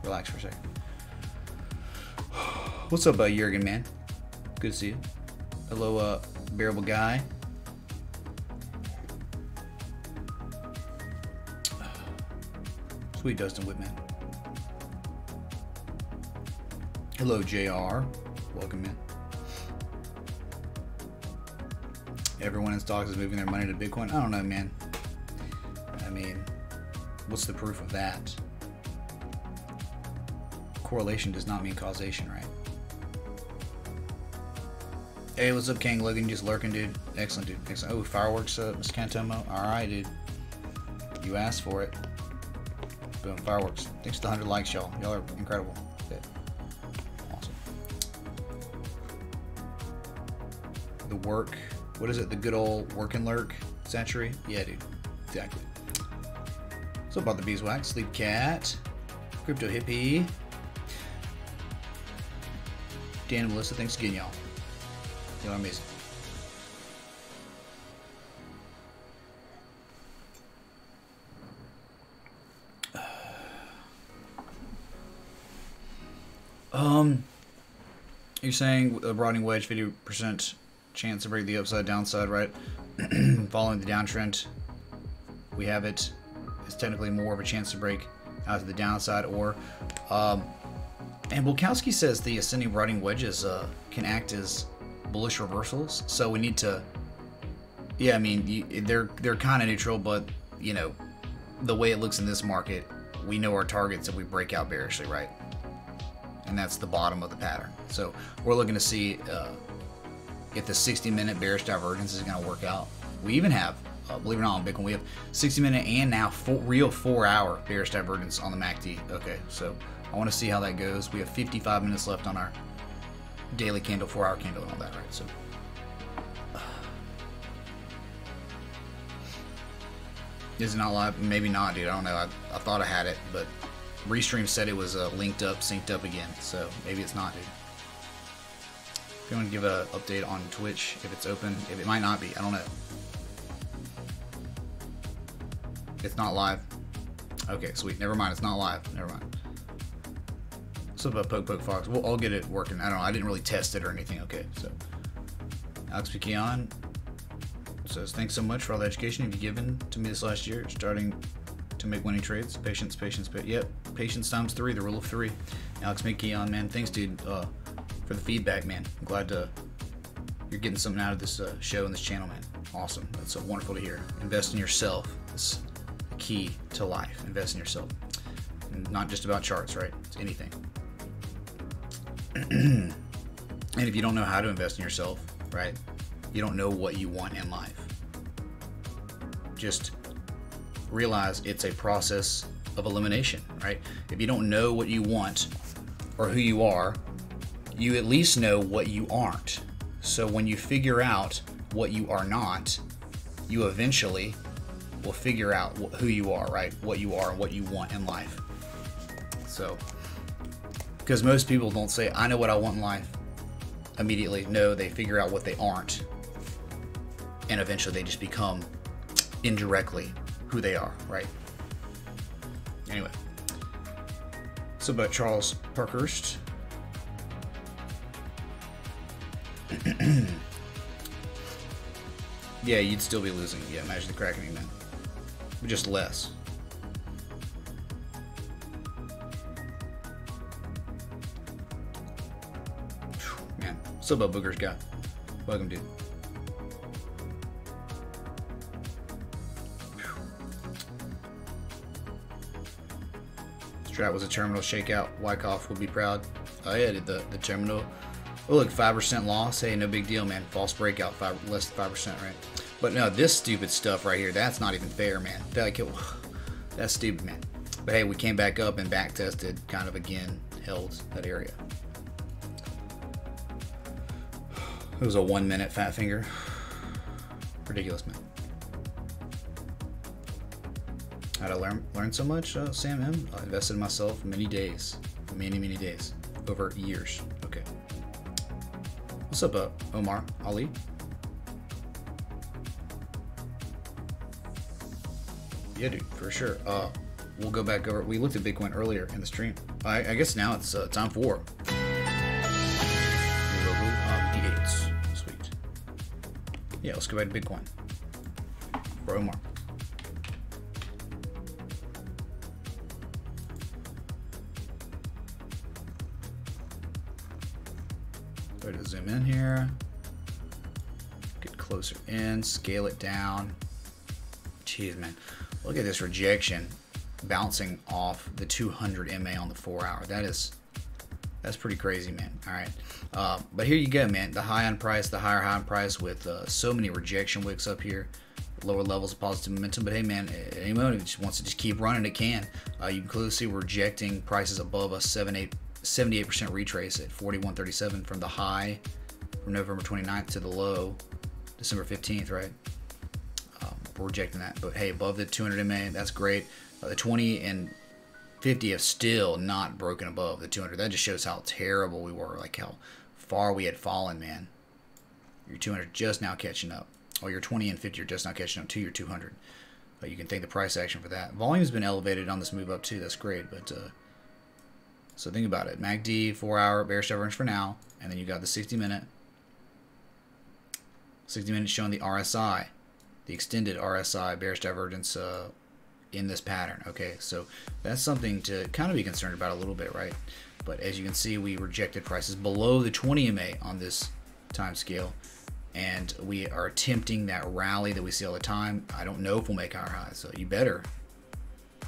S1: relax for a second. What's up, Jurgen, man? Good to see you. Hello, bearable guy. Sweet Dustin Whitman. Hello, JR. Welcome, man. Everyone in stocks is moving their money to Bitcoin. I don't know, man. I mean, what's the proof of that? Correlation does not mean causation, right? Hey, what's up, King Logan? Just lurking, dude. Excellent, dude. Excellent. Oh, fireworks, Mr. Cantomo. Alright, dude. You asked for it. Boom, fireworks. Thanks to the 100 likes, y'all. Y'all are incredible. Okay. Awesome. The work. What is it? The good old work and lurk century? Yeah, dude. Exactly. So about the beeswax, sleep cat, crypto hippie, Dan and Melissa. Thanks again, y'all. Y'all are amazing. You're saying a broadening wedge, 50% chance to break the upside downside, right? Following the downtrend, we have it. It's technically more of a chance to break out to the downside, or and Bulkowski says the ascending broadening wedges can act as bullish reversals. So we need to, yeah, I mean they're kind of neutral, but you know the way it looks in this market, we know our targets if we break out bearishly, right? And that's the bottom of the pattern. So we're looking to see if the 60-minute bearish divergence is going to work out. We even have, believe it or not, on Bitcoin, we have 60-minute and now real 4-hour bearish divergence on the MACD. Okay, so I want to see how that goes. We have 55 minutes left on our daily candle, 4-hour candle, and all that, right? So is it not live? Maybe not, dude. I don't know. I thought I had it, but Restream said it was linked up, synced up again. So maybe it's not, dude. If you want to give an update on Twitch, if it's open, if it might not be, I don't know. It's not live. Okay, sweet. Never mind. It's not live. Never mind. What's up about Poke Fox? Well, I'll get it working. I don't know. I didn't really test it or anything. Okay, so Alex Piquion says, thanks so much for all the education you've given to me this last year, starting to make winning trades. Patience, patience, yep. Patience times 3, the rule of 3. Alex Piquion, man. Thanks, dude, for the feedback, man. I'm glad you're getting something out of this show and this channel, man. Awesome. That's so wonderful to hear. Invest in yourself. It's the key to life. Invest in yourself. And not just about charts, right? It's anything. And if you don't know how to invest in yourself, right, you don't know what you want in life. Just realize it's a process of elimination, right? If you don't know what you want or who you are, you at least know what you aren't. So when you figure out what you are not, you eventually will figure out who you are, right? What you are and what you want in life. So, because most people don't say, I know what I want in life immediately. No, they figure out what they aren't. And eventually they just become indirectly who they are, right? Anyway, so about Charles Parkhurst. Yeah, you'd still be losing. Yeah, imagine the cracking, man. But just less. Man, so about Booger's guy. Welcome, dude. Strat was a terminal shakeout. Wyckoff will be proud. Oh yeah, did the terminal. Oh look, 5% loss. Hey, no big deal, man. False breakout, less than 5%, right? But no, this stupid stuff right here, that's not even fair, man. That's stupid, man. But hey, we came back up and back tested, kind of again held that area. It was a 1 minute fat finger. Ridiculous, man. How did I learn so much, Sam M? I invested in myself many days. Many days. Over years. Okay. What's up, Omar Ali? Yeah, dude, for sure. We'll go back over. We looked at Bitcoin earlier in the stream. I guess now it's time for D8s. Sweet. Yeah, let's go back to Bitcoin. For Omar. Try to zoom in here. Get closer in. Scale it down. Jeez, man. Look at this rejection bouncing off the 200 MA on the 4 hour. That's pretty crazy, man. All right. But here you go, man. The high on price, the higher high on price with so many rejection wicks up here. Lower levels of positive momentum. But hey, man, anyone who just wants to just keep running, it can. You can clearly see we're rejecting prices above a 78% retrace at 41.37 from the high from November 29th to the low December 15th, right? We're rejecting that. But hey, above the 200 MA, that's great. The 20 and 50 have still not broken above the 200. That just shows how terrible we were, like how far we had fallen, man. Your 200 just now catching up. Or your 20 and 50 are just now catching up to your 200. You can thank the price action for that. Volume's been elevated on this move up too. That's great. But so think about it. MACD 4 hour bearish divergence for now, and then you got the 60 minute. 60 minutes showing the RSI, the extended RSI bearish divergence in this pattern. Okay, so that's something to kind of be concerned about a little bit, right? But as you can see, we rejected prices below the 20 MA on this time scale, and we are attempting that rally that we see all the time. I don't know if we'll make higher highs, so you better.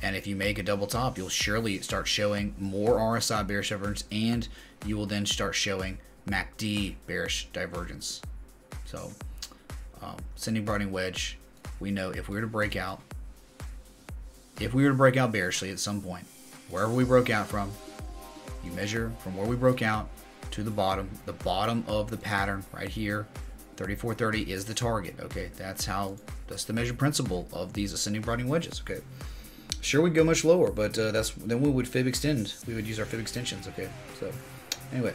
S1: And if you make a double top, you'll surely start showing more RSI bearish divergence, and you will then start showing MACD bearish divergence. So, sending Broadening Wedge, we know if we were to break out, bearishly at some point, wherever we broke out from, you measure from where we broke out to the bottom of the pattern right here. 3430 is the target. Okay, that's the measure principle of these ascending broadening wedges. Okay. Sure, we'd go much lower, but then we would fib extend. We would use our fib extensions. Okay, so anyway,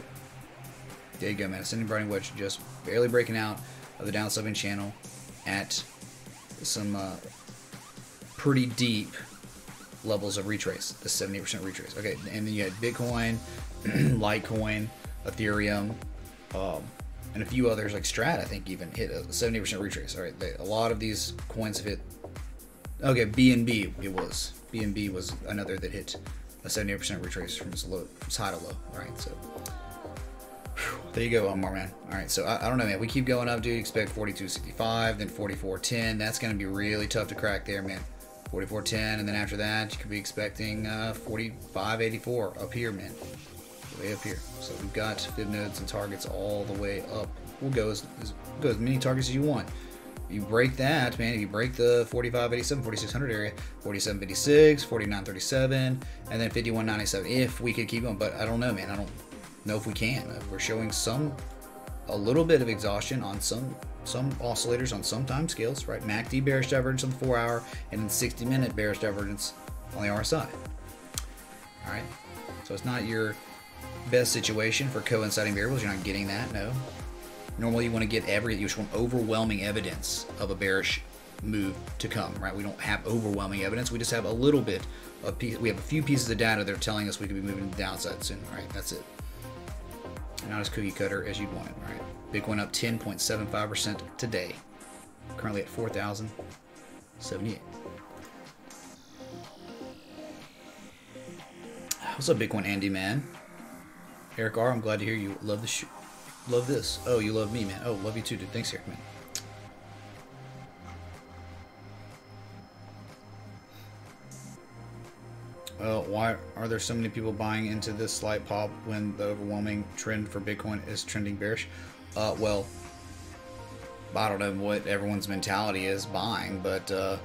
S1: there you go, man. Ascending broadening wedge just barely breaking out of the downsloping channel at some pretty deep levels of retrace, the 70% retrace. Okay, and then you had Bitcoin, Litecoin, Ethereum, and a few others like Strat, I think, even hit a 70% retrace. All right, a lot of these coins have hit. Okay, BNB BNB was another that hit a 78% retrace from its high to low. All right, so there you go, Omar, man. All right, so I don't know, man. We keep going up, dude. Expect 42.65, then 44.10. That's going to be really tough to crack there, man. 44.10, and then after that, you could be expecting 45.84 up here, man. Way up here. So we've got fib nodes and targets all the way up. We'll go as many targets as you want. You break that, man. If you break the 45.87, 4600 area, 47.56, 49.37, and then 51.97. If we could keep going, but I don't know, man. I don't know if we can. We're showing a little bit of exhaustion on some oscillators on some time scales, right? MACD bearish divergence on the 4 hour, and then 60-minute bearish divergence on the RSI. All right. So it's not your best situation for coinciding variables. You're not getting that, no. Normally you want to get you just want overwhelming evidence of a bearish move to come, right? We don't have overwhelming evidence. We just have a little bit of we have a few pieces of data that are telling us we could be moving to the downside soon, right? That's it. Not as cookie cutter as you'd want it, right? Bitcoin up 10.75% today. Currently at 4,078. What's up, Bitcoin Andy, man? Eric R, I'm glad to hear you love the love this. Oh, you love me, man. Oh, love you too, dude. Thanks, Eric, man. Why are there so many people buying into this slight pop when the overwhelming trend for Bitcoin is trending bearish? Well, I don't know what everyone's mentality is buying, but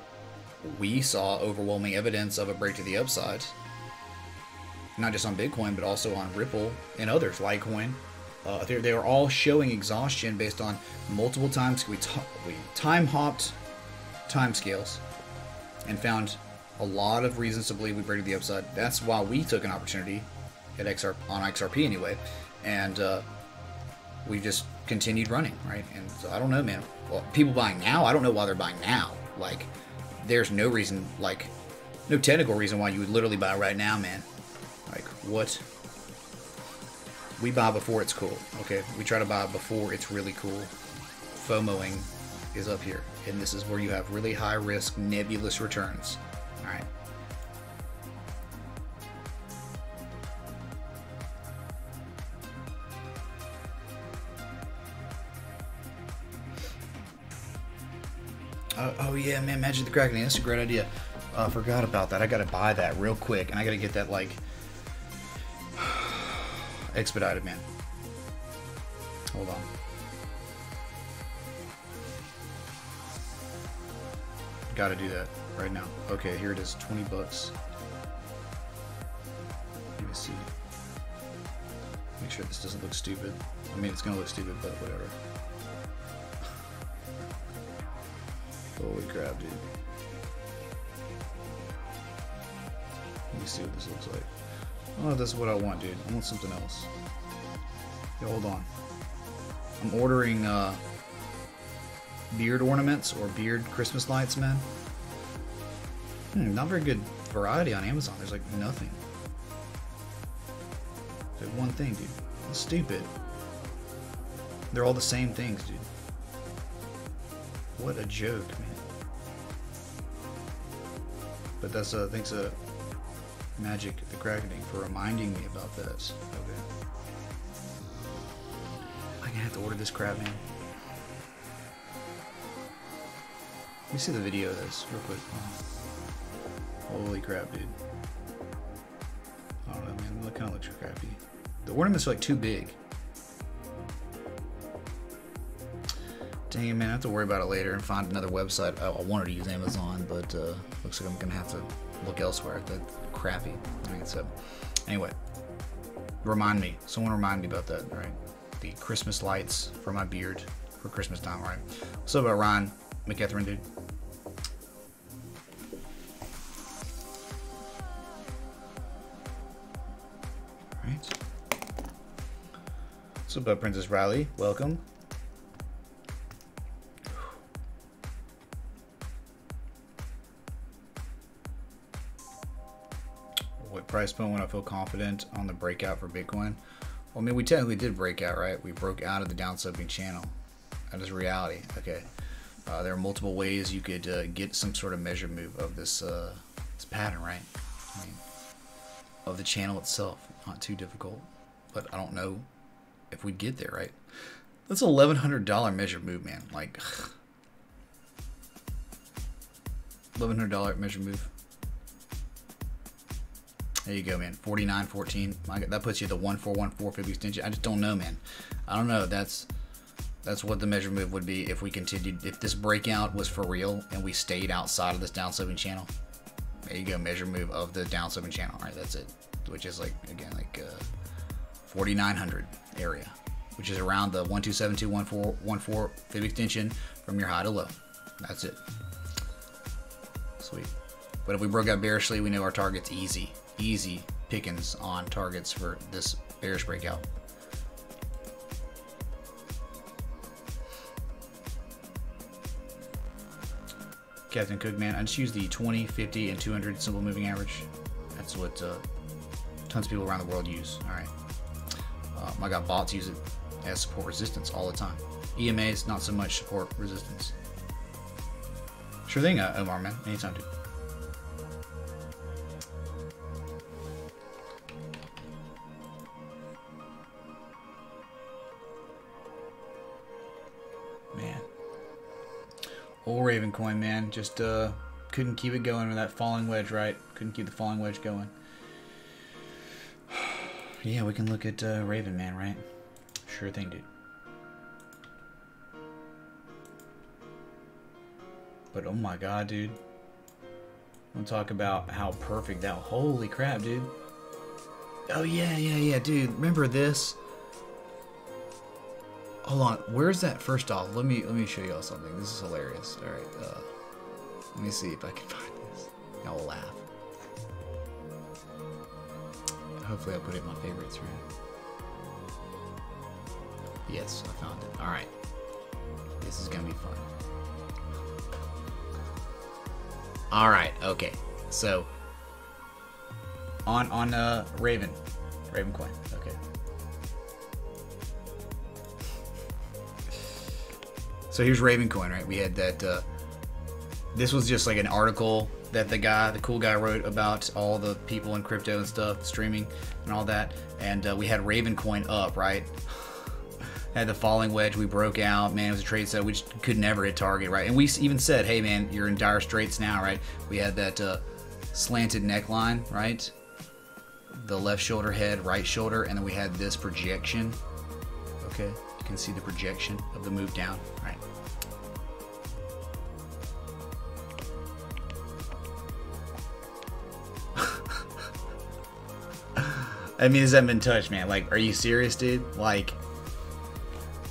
S1: we saw overwhelming evidence of a break to the upside. Not just on Bitcoin, but also on Ripple and others, Litecoin. They were all showing exhaustion based on multiple times. We time hopped timescales and found a lot of reasons to believe we break to the upside. That's why we took an opportunity at on XRP anyway, and we just continued running, right? And so I don't know, man. Well, people buying now, I don't know why they're buying now. Like, there's no reason, like, no technical reason why you would literally buy right now, man. Like, what? We buy before it's cool, okay? We try to buy before it's really cool. FOMOing is up here, and this is where you have really high risk, nebulous returns. All right. Oh yeah, man, Magic the Kraken, that's a great idea. I forgot about that. I gotta buy that real quick, and I gotta get that, like, expedited, man. Hold on. Gotta do that right now. Okay, here it is, 20 bucks. Let me see. Make sure this doesn't look stupid. I mean, it's gonna look stupid, but whatever. Holy crap, dude. Let me see what this looks like. I don't know if that's what I want, dude. I want something else. Yeah, hold on. I'm ordering beard ornaments or beard Christmas lights, man. Not very good variety on Amazon. There's like nothing. There's one thing, dude. That's stupid. They're all the same things, dude. What a joke, man. But that's thanks Magic the Kraken for reminding me about this. Okay. I'm gonna have to order this crap, man. Let me see the video of this real quick. Holy crap, dude. I don't know, man. It kind of looks crappy. The ornaments are like too big. Dang it, man. I have to worry about it later and find another website. I wanted to use Amazon, but looks like I'm going to have to look elsewhere. That's crappy. Right, so, anyway. Remind me. Someone remind me about that, right? The Christmas lights for my beard for Christmas time, right? What's up about Ryan McCatherine, dude? Right. What's up about Princess Riley? Welcome. What price point when I feel confident on the breakout for Bitcoin? Well, I mean, we technically did break out, right? We broke out of the downsloping channel. That is reality. Okay. There are multiple ways you could get some sort of measure move of this this pattern, right? I mean, of the channel itself. Not too difficult, but I don't know if we'd get there, right? That's $1,100 measure move, man. Like, $1,100 measure move. There you go, man. 49.14. That puts you at the 1414 extension. I just don't know, man. I don't know. That's what the measure move would be if we continued. If this breakout was for real and we stayed outside of this downsloping channel. There you go, measure move of the downsloping channel. All right, that's it. Which is like, again, like 4,900 area, which is around the 127214 fib extension from your high to low. That's it. Sweet. But if we broke out bearishly, we know our target's easy. Easy pickings on targets for this bearish breakout. Captain Cook, man. I just use the 20, 50, and 200 simple moving average. That's what tons of people around the world use. All right. I got bots use it as support resistance all the time. EMAs, not so much support resistance. Sure thing, Omar, man. Anytime, dude. Man. Old Raven coin, man. Just couldn't keep it going with that falling wedge, right? Couldn't keep the falling wedge going. Yeah, we can look at Raven, man, right? Sure thing, dude. But oh my god, dude. We'll talk about how perfect that. Holy crap, dude. Oh yeah, dude. Remember this? Hold on. Where's that? First off, let me show y'all something. This is hilarious. All right. Let me see if I can find this. Y'all will laugh. Hopefully, I'll put it in my favorites, right? Yes, I found it. All right. This is gonna be fun. All right, okay. So on Raven coin. Okay. So here's Raven coin, right? We had that. This was just like an article that the cool guy wrote about all the people in crypto and stuff, streaming and all that. And we had Raven coin up, right? Had the falling wedge, we broke out, man, it was a trade set, we just could never hit target, right? And we even said, hey man, you're in dire straits now, right? We had that slanted neckline, right? The left shoulder head, right shoulder, and then we had this projection, okay? You can see the projection of the move down, right? I mean, has that been touched, man? Like, are you serious, dude? Like,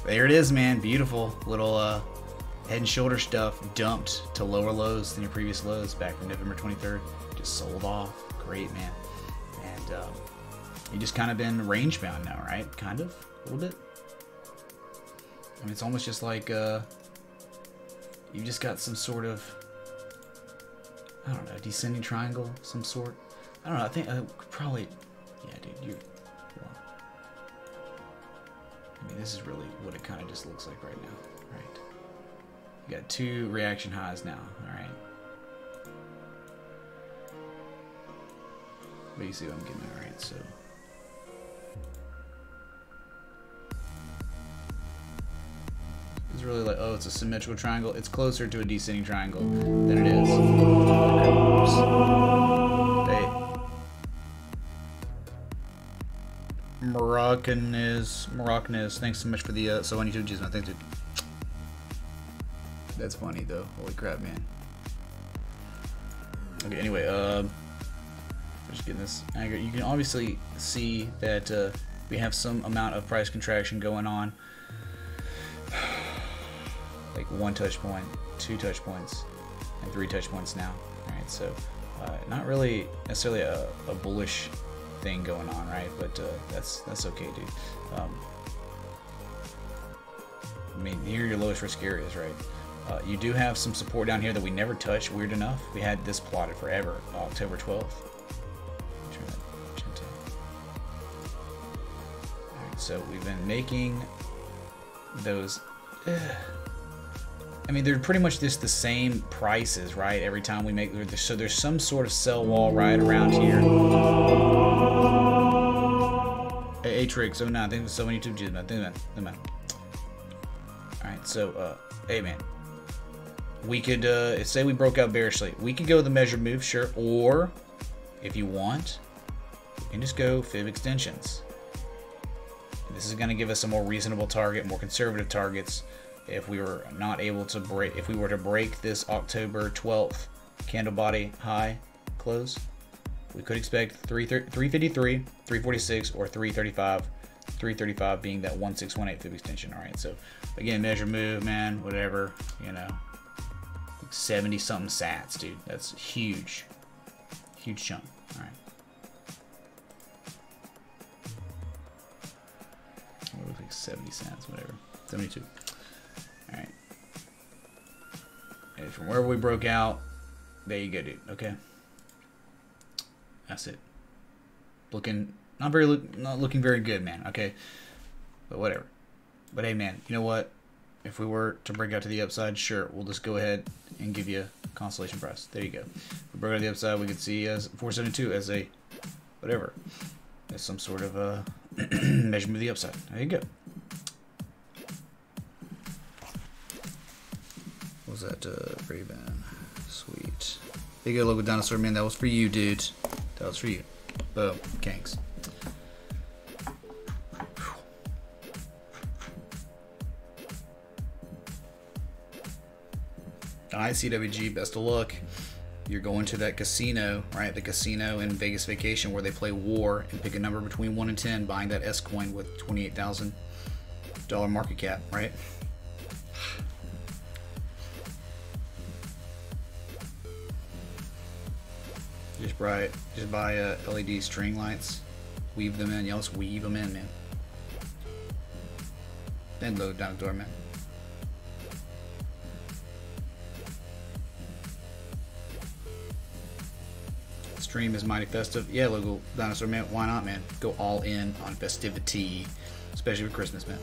S1: there it is, man. Beautiful little head and shoulder stuff dumped to lower lows than your previous lows back from November 23rd. Just sold off. Great, man. And you just kind of been range bound now, right? Kind of, a little bit. I mean, it's almost just like you just got some sort of, I don't know, descending triangle, some sort. I don't know. I think probably, yeah, dude. You. I mean, this is really what it kind of just looks like right now, right? You got two reaction highs now, all right? But you see what I'm getting at, right? So it's really like, oh, it's a symmetrical triangle. It's closer to a descending triangle than it is. Moroccanese, thanks so much for the so on YouTube, Gizmo. Thanks, dude. That's funny though. Holy crap, man. Okay, anyway, just getting this aggregate. You can obviously see that we have some amount of price contraction going on. Like 1 touch point, 2 touch points, and 3 touch points now. Alright, so not really necessarily a bullish thing going on, right? But that's okay, dude. I mean, here are your lowest risk areas, right? You do have some support down here that we never touched. Weird enough, we had this plotted forever, October 12th. Alright, so we've been making those. I mean, they're pretty much just the same prices, right? Every time we make, so there's some sort of sell wall right around here. Hey, Triggs, so now I think so many YouTube G's, man. Alright, so hey man. We could say we broke out bearishly. We could go with the measured move, sure, or if you want, you can just go fib extensions. This is gonna give us a more reasonable target, more conservative targets. If we were not able to break, if we were to break this October 12th candle body high close, we could expect 353, 346, or 335. 335 being that 1618 fib extension. All right, so again, measure move, man, whatever, you know, 70 something sats, dude. That's huge, huge chunk. All right. What looks like 70 cents, whatever. 72. All right. And from wherever we broke out, there you go, dude. Okay. That's it. Not looking very good, man. Okay. But whatever. But hey, man, you know what? If we were to break out to the upside, sure, we'll just go ahead and give you a constellation price. There you go. If we broke out to the upside, we could see as 472 as a whatever. As some sort of measurement of the upside. There you go. What was that? Ray-Ban. Sweet. Big old logo dinosaur, man. That was for you, dude. That was for you. Boom. Kanks. Alright, CWG, best of luck. You're going to that casino, right? The casino in Vegas Vacation where they play war and pick a number between 1 and 10, buying that S coin with $28,000 market cap, right? Just buy LED string lights, weave them in. Yeah, let's weave them in, man. Then load down the door, man. Stream is mighty festive. Yeah, logo dinosaur, man. Why not, man? Go all in on festivity, especially with Christmas, man.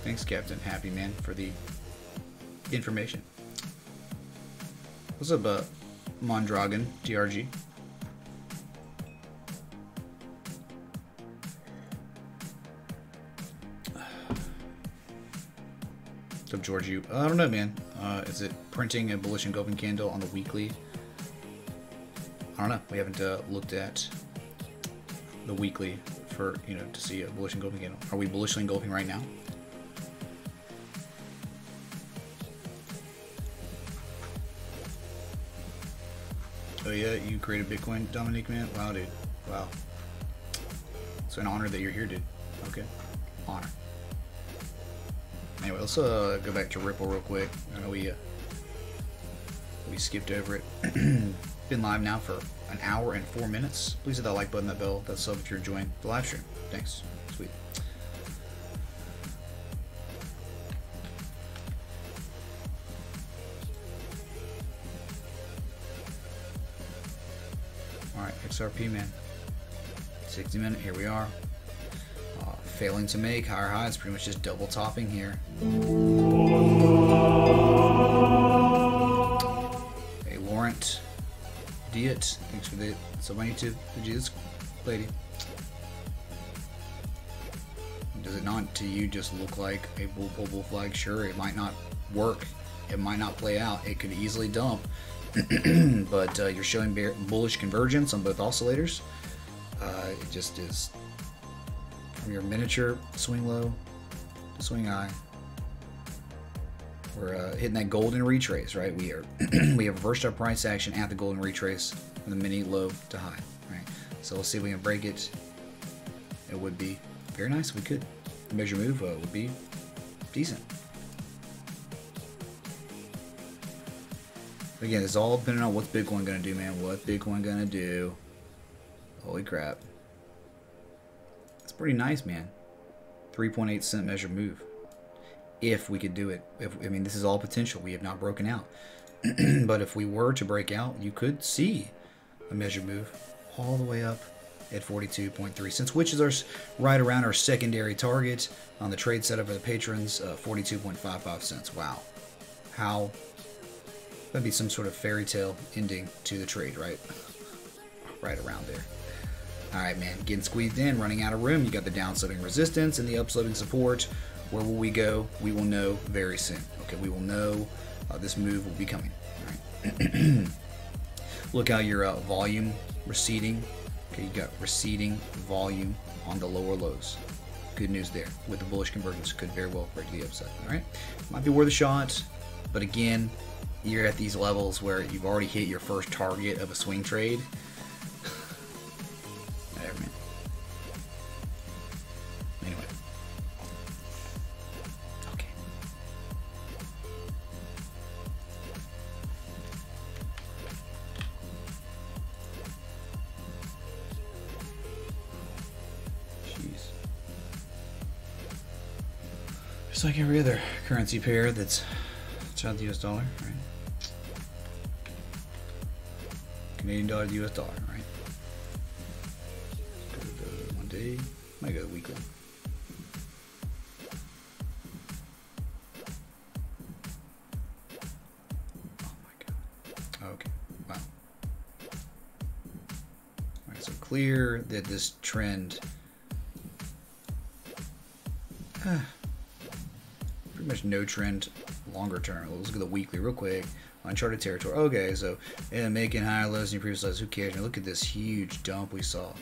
S1: Thanks, Captain Happy, man, for the information. What's up, Mondragon DRG? What's up, George? I don't know, man. Is it printing a bullish engulfing candle on the weekly? I don't know. We haven't looked at the weekly for, to see a bullish engulfing candle. Are we bullishly engulfing right now? Oh yeah, you created Bitcoin, Dominique, man? Wow, dude. Wow. It's an honor that you're here, dude. Okay. Honor. Anyway, let's go back to Ripple real quick. I know we skipped over it. Been live now for an hour and 4 minutes. Please hit that like button, that bell, that sub if you're enjoying the live stream. Thanks. Sweet. Alright, XRP, man. 60 minute, here we are. Failing to make higher highs, pretty much just double topping here. Hey, Laurent Diet, thanks for the sub on YouTube. Did you this lady? Does it not to you just look like a bull flag? Sure, it might not work. It might not play out. It could easily dump. But you're showing bullish convergence on both oscillators. It just is from your miniature swing low to swing high. We're hitting that golden retrace, right? We have reversed our price action at the golden retrace from the mini low to high, right? So let's see if we can break it. It would be very nice if we could. The measure move would be decent. Again, it's all depending on what's Bitcoin gonna do, man. What's Bitcoin gonna do? Holy crap. It's pretty nice, man. 3.8 cent measure move. If we could do it. I mean, this is all potential. We have not broken out. But if we were to break out, you could see a measure move all the way up at 42.3 cents, which is right around our secondary target on the trade setup for the patrons, 42.55 cents. Wow. How? That'd be some sort of fairy tale ending to the trade, right? Right around there. Alright, man, getting squeezed in, running out of room. You got the downsloping resistance and the upsloping support. Where will we go? We will know very soon. Okay, we will know this move will be coming. Alright. Look how your volume receding. Okay, you got receding volume on the lower lows. Good news there. With the bullish convergence, could very well break the upside. Alright, might be worth a shot, but again, you're at these levels where you've already hit your first target of a swing trade. Whatever, man. Anyway. Okay. Jeez. like every other currency pair that's outside the US dollar, right? Canadian dollar to US dollar, right? Go to 1 day, might go to weekly. Oh my god. Okay, wow. Alright, so clear that this trend pretty much no trend longer term. Let's look at the weekly real quick. Uncharted territory. Okay, so making higher lows in your previous lows. Who cares? I mean, look at this huge dump we saw.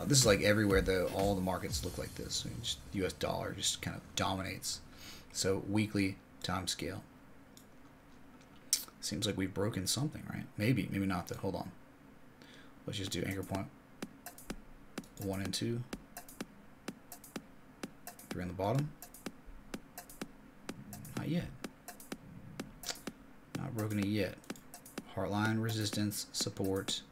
S1: This is like everywhere. Though all the markets look like this. I mean, just U.S. dollar just kind of dominates. So weekly time scale. Seems like we've broken something, right? Maybe not. Though. Hold on. Let's just do anchor point 1 and 2. 3 on the bottom. Not yet. Not broken it yet. Heartline resistance support.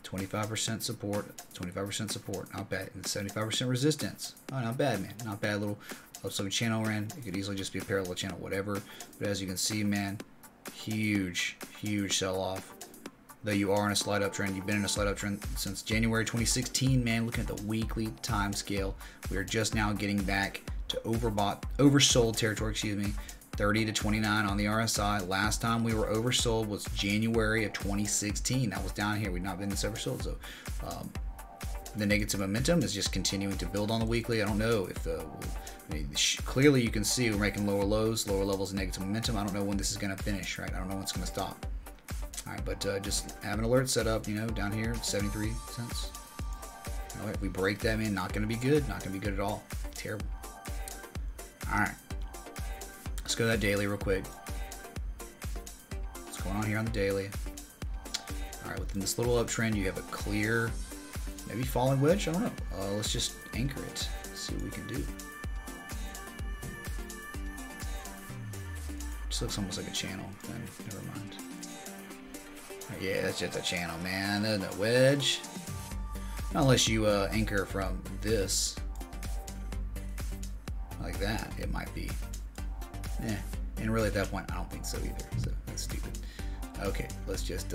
S1: 25% support. 25% support. Not bad. And 75% resistance. Oh, not bad, man. Not bad. Little upslope channel ran. It could easily just be a parallel channel, whatever. But as you can see, man, huge sell off. Though you are in a slide up trend, you've been in a slide up trend since January 2016, man. Looking at the weekly time scale, we are just now getting back to oversold territory, 30 to 29 on the RSI. Last time we were oversold was January of 2016. That was down here. We've not been this oversold. So the negative momentum is just continuing to build on the weekly. I don't know if clearly you can see we're making lower lows, lower levels of negative momentum. I don't know when this is going to finish, right? I don't know when it's going to stop. All right, but just have an alert set up, down here, 73 cents. All right, we break them in, not going to be good. Not going to be good at all. Terrible. All right. Let's go to that daily real quick. What's going on here on the daily? All right, within this little uptrend, you have a clear, maybe falling wedge. I don't know. Let's just anchor it. See what we can do. Just looks almost like a channel thing. Never mind. Yeah, that's just a channel, man. There's no wedge. Not unless you anchor from this. Like that, it might be. And really at that point, I don't think so either. So that's stupid. Okay, let's just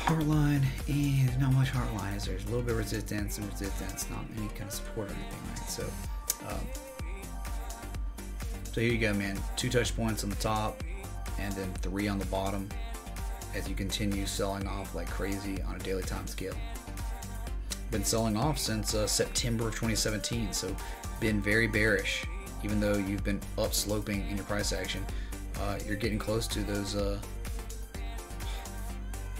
S1: Heartline, and not much heartline. There's a little bit of resistance and resistance, not any kind of support or anything, right? So, so here you go, man. 2 touch points on the top, and then 3 on the bottom. As you continue selling off like crazy on a daily time scale. Been selling off since September of 2017, so been very bearish. Even though you've been up sloping in your price action, you're getting close to those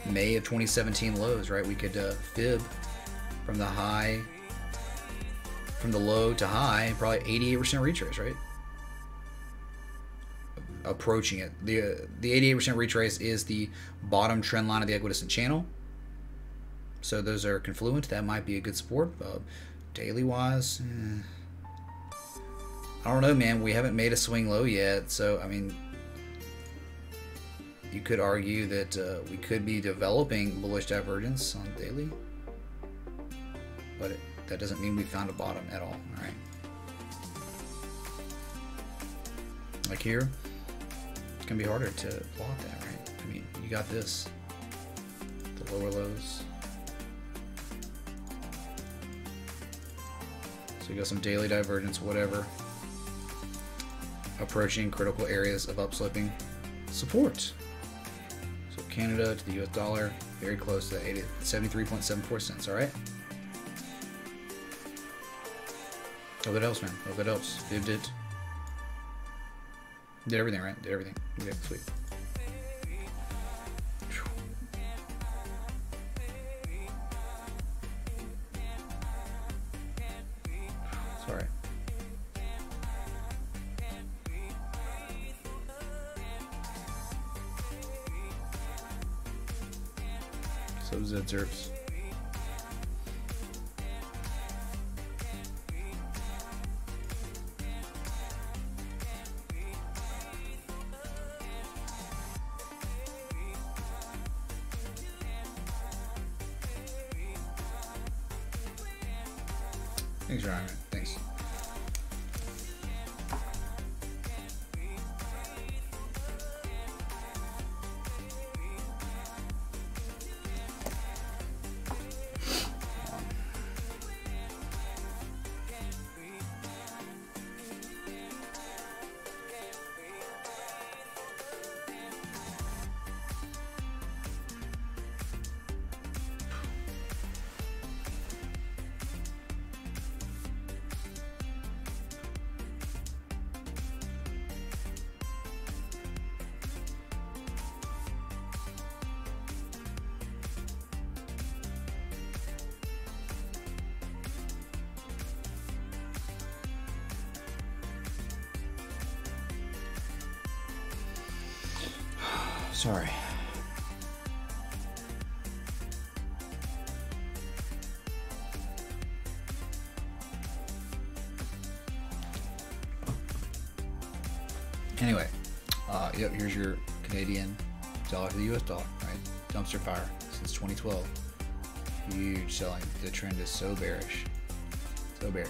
S1: May of 2017 lows, right? We could fib from the high, from the low to high, probably 88% retrace, right? Approaching it. The 88% retrace is the bottom trend line of the equidistant channel. So those are confluent. That might be a good support. Daily wise, I don't know, man. We haven't made a swing low yet. So, I mean, you could argue that we could be developing bullish divergence on daily. But that doesn't mean we found a bottom at all. All right. Like here. It's gonna be harder to plot that, right? I mean, you got this, the lower lows. So you got some daily divergence, whatever. Approaching critical areas of upsloping support. So Canada to the US dollar, very close to 73.74 cents, all right? Hope it helps, man. Hope it helps. Fibbed it. Did everything, right? Did everything. Okay, sweet. Sorry. So Zerps. Thanks, Ryan. Thanks. Sorry. Anyway, yep, here's your Canadian dollar to the US dollar, right? Dumpster fire since 2012. Huge selling. The trend is so bearish. So bearish.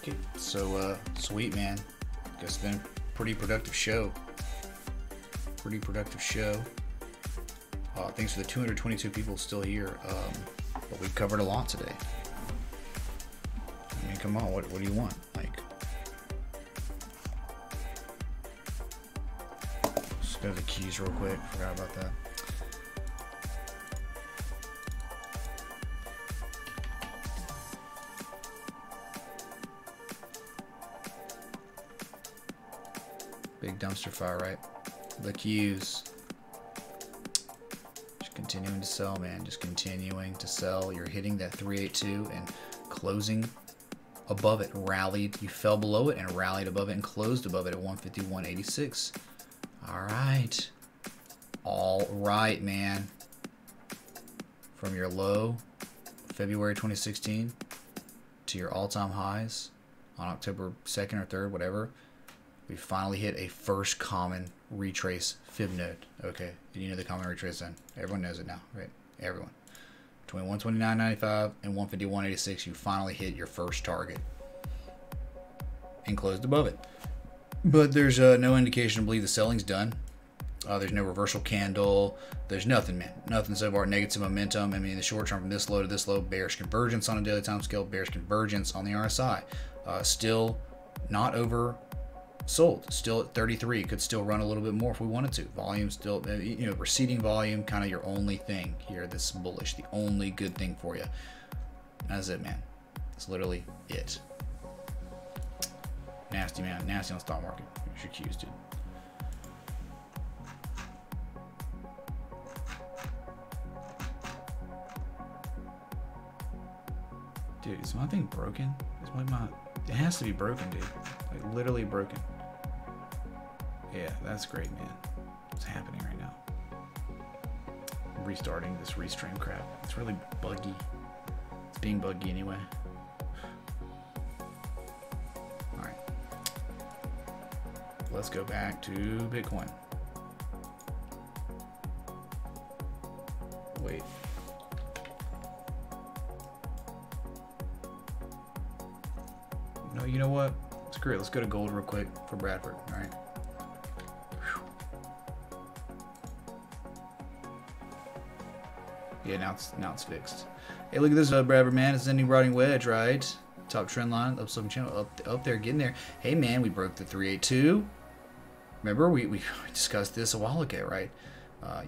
S1: Okay, so sweet, man. Guess it's been a pretty productive show. Pretty productive show. Thanks for the 222 people still here. But we've covered a lot today. I mean, come on, what do you want? Like, just go to the keys real quick. Forgot about that. Big dumpster fire, right? The cues. Just continuing to sell, man. Just continuing to sell. You're hitting that 382 and closing above it. Rallied. You fell below it and rallied above it and closed above it at 151.86. All right. All right, man. From your low, February 2016, to your all-time highs on October 2nd or 3rd, whatever. We finally hit a first common retrace fib node. Okay, you know the common retrace then. Everyone knows it now, right? Everyone. Between 129.95 and 151.86, you finally hit your first target and closed above it. But there's no indication to believe the selling's done. There's no reversal candle. There's nothing, man. Nothing so far. Negative momentum. I mean, in the short term, from this low to this low, bearish convergence on a daily time scale, bearish convergence on the RSI. Still not over. Sold, still at 33. Could still run a little bit more if we wanted to. Volume still, you know, receding volume, kind of your only thing here that's bullish. The only good thing for you. That's it, man. It's literally it. Nasty, man. Nasty on the stock market. Here's your cues, dude. Dude, is my thing broken? It has to be broken, dude. Like, literally broken. Yeah, that's great, man. What's happening right now? I'm restarting this restream crap. It's really buggy. It's being buggy anyway. Alright. Let's go back to Bitcoin. Wait. No, you know what? Screw it. Let's go to gold real quick for Bradford. All right. Yeah, now it's fixed. Hey, look at this, Bradford, man. It's ending Broadening Wedge, right? Top trend line, upslope channel, up there, getting there. Hey, man, we broke the 382. Remember, we discussed this a while ago, right?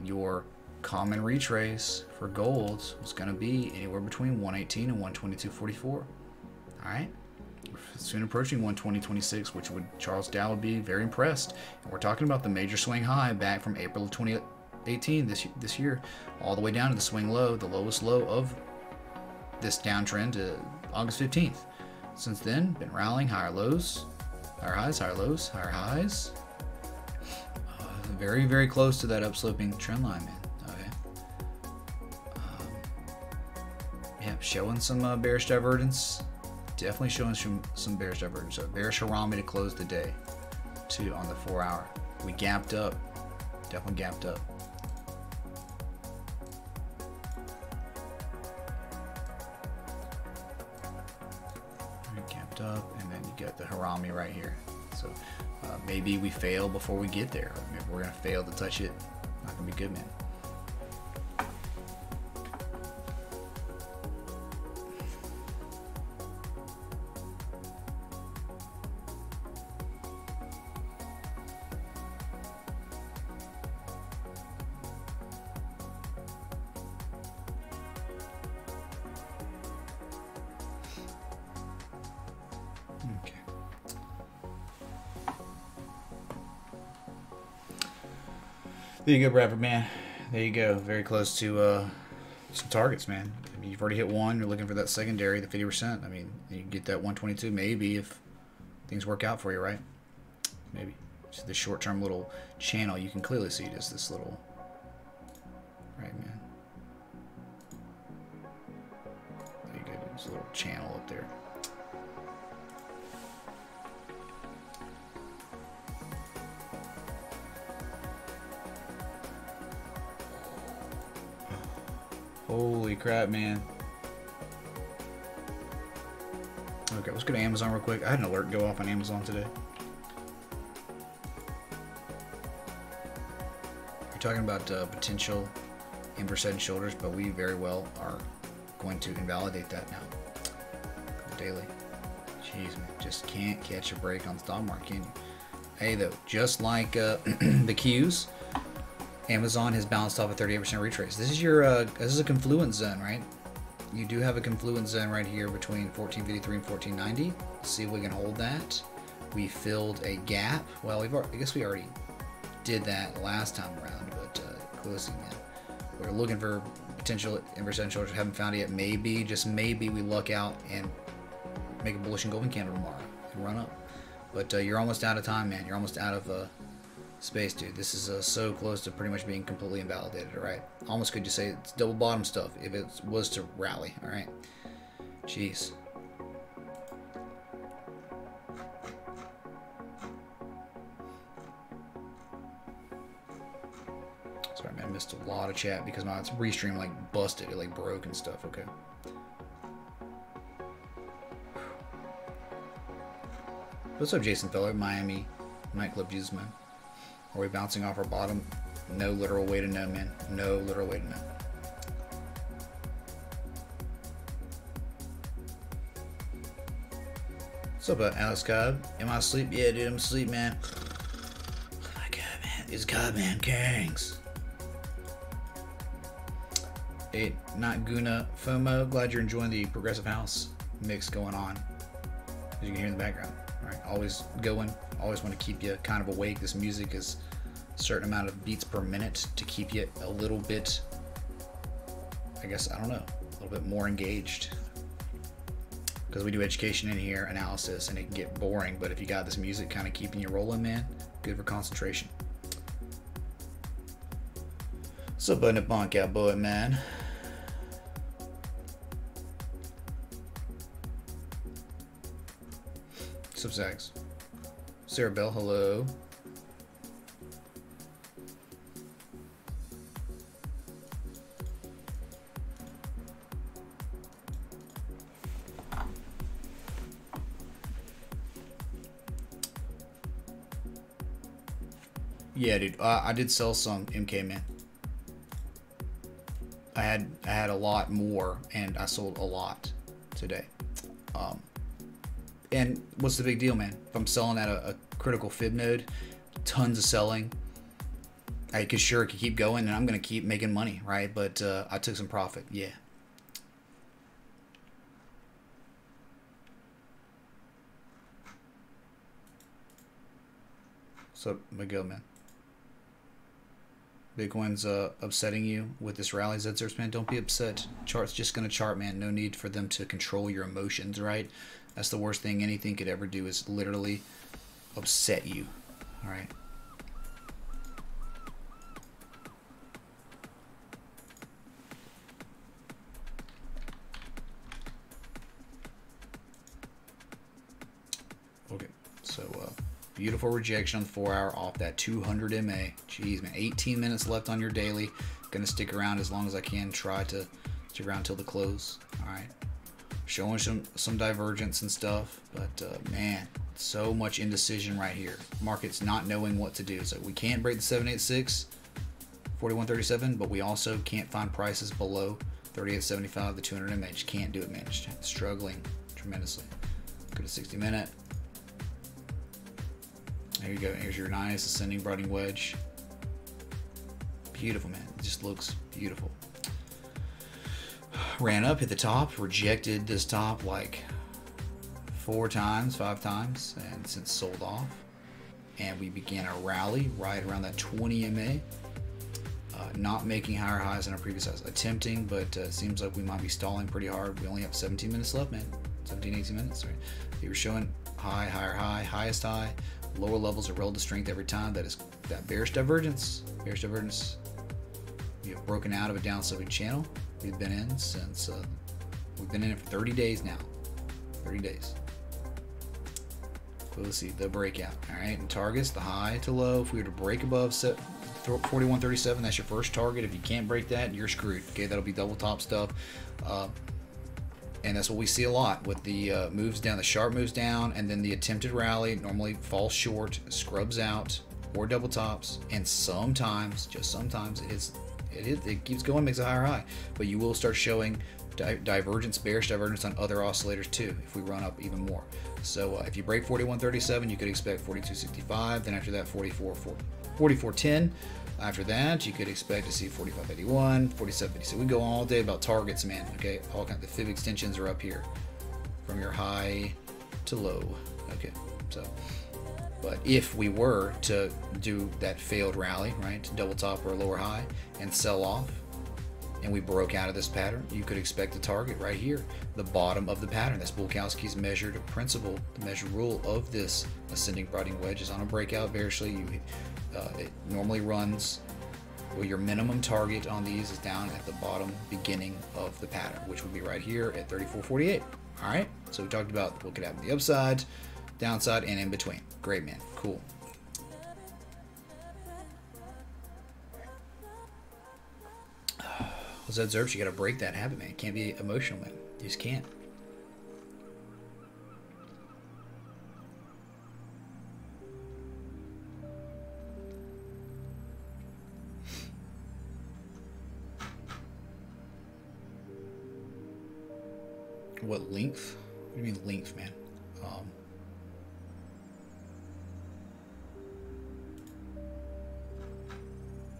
S1: Your common retrace for gold was going to be anywhere between 118 and 122.44. All right. Soon approaching 120.26, which Charles Dow would be very impressed. And we're talking about the major swing high back from April of 2018 this year, all the way down to the swing low, the lowest low of this downtrend, August 15th. Since then, been rallying, higher lows, higher highs, higher lows, higher highs. Very, very close to that upsloping trend line, man. Okay. Yeah, showing some bearish divergence. Definitely showing some bearish divergence. So bearish Harami to close the day. too on the 4 hour. We gapped up, definitely gapped up. Gapped up, and then you got the Harami right here. So maybe we fail before we get there. Maybe we're gonna fail to touch it. Not gonna be good, man. Okay. There you go, Bradford, man. There you go. Very close to some targets, man. I mean, you've already hit one. You're looking for that secondary, the 50%. I mean, you can get that 122 maybe if things work out for you, right? Maybe. Just this short-term little channel, you can clearly see just this little... Right, man. There you go. There's a little channel up there. Holy crap, man. Okay, let's go to Amazon real quick. I had an alert go off on Amazon today. You're talking about potential inverse head and shoulders, but we very well are going to invalidate that now. Daily. Jeez, man. Just can't catch a break on the stock market, can you? Hey, though, just like the Qs, Amazon has bounced off a 38% retrace. This is your this is a confluence zone, right? You do have a confluence zone right here between 1453 and 1490. Let's see if we can hold that. We filled a gap. Well, I guess we already did that last time around, but closing that. We're looking for potential inverse head and shoulders. Haven't found it yet. Maybe, just maybe, we luck out and make a bullish engulfing candle tomorrow and run up. But you're almost out of time, man. You're almost out of space, dude. This is so close to pretty much being completely invalidated, alright? Almost could you say it's double bottom stuff if it was to rally, alright? Jeez. Sorry, man, I missed a lot of chat because my restream like busted, it like broke and stuff, okay? What's up, Jason Feller, Miami Nightclub Jesus, man? Are we bouncing off our bottom? No literal way to know, man. No literal way to know. What's up, Alex Cobb? Am I asleep? Yeah, dude, I'm asleep, man. Oh my god, man. It's God, man. Kangs. Hey, not Guna FOMO. Glad you're enjoying the Progressive House mix going on. As you can hear in the background. Alright, always going. Always want to keep you kind of awake. This music is a certain amount of beats per minute to keep you a little bit, I guess, I don't know, a little bit more engaged. Because we do education in here, analysis, and it can get boring, but if you got this music kind of keeping you rolling, man, good for concentration. What's up, Button Up On Cowboy, man? What's up, Zags? Sarah Bell, hello. Yeah, dude, I did sell some MK, man. I had a lot more, and I sold a lot today. And what's the big deal, man? If I'm selling at a critical fib node, tons of selling, I could keep going, and I'm gonna keep making money, right? But I took some profit, yeah. What's up, Miguel, man? Bitcoin's upsetting you with this rally, Zedsurf, man. Don't be upset. Chart's just gonna chart, man. No need for them to control your emotions, right? That's the worst thing anything could ever do, is literally upset you. All right. Okay, so Beautiful rejection on the 4 hour off that 200 MA. Jeez, man. 18 minutes left on your daily. Gonna stick around as long as I can. Try to stick around till the close. All right. Showing some divergence and stuff, but man, so much indecision right here. Market's not knowing what to do. So we can't break the 786, 41.37, but we also can't find prices below 38.75. The 200 MA just can't do it, man. Just struggling tremendously. Go to 60 minute. There you go. Here's your nice ascending broadening wedge. Beautiful, man. It just looks beautiful. Ran up, hit the top, rejected this top like 4 times, 5 times, and since sold off. And we began a rally right around that 20 MA. Not making higher highs than our previous highs. Attempting, but seems like we might be stalling pretty hard. We only have 17 minutes left, man. 17, 18 minutes. Right? You were showing high, higher high, highest high, lower levels of relative strength every time. That is that bearish divergence. Bearish divergence. You have broken out of a downsloping channel. We've been in since we've been in it for 30 days now. 30 days. So let's see the breakout. All right, and targets the high to low. If we were to break above 41.37, that's your first target. If you can't break that, you're screwed. Okay, that'll be double top stuff. And that's what we see a lot with the moves down, the sharp moves down, and then the attempted rally normally falls short, scrubs out, or double tops, and sometimes, just sometimes, it keeps going, makes a higher high, but you will start showing divergence, bearish divergence on other oscillators too if we run up even more. So if you break 41.37, you could expect 42.65. Then after that, 44.10. After that, you could expect to see 45.81, 47.50. So we go all day about targets, man. Okay, all kinds of fib extensions are up here from your high to low. Okay, so. But if we were to do that failed rally, right, double top or lower high, and sell off, and we broke out of this pattern, you could expect a target right here, the bottom of the pattern. That's Bulkowski's measured principle, the measured rule of this ascending broadening wedge is on a breakout bearishly. It normally runs, well, your minimum target on these is down at the bottom beginning of the pattern, which would be right here at 34.48. All right, so we talked about what could happen on the upside, downside, and in between. Great, man. Cool. What's that, observe? You got to break that habit, man. You can't be emotional, man. You just can't. What length? What do you mean length, man?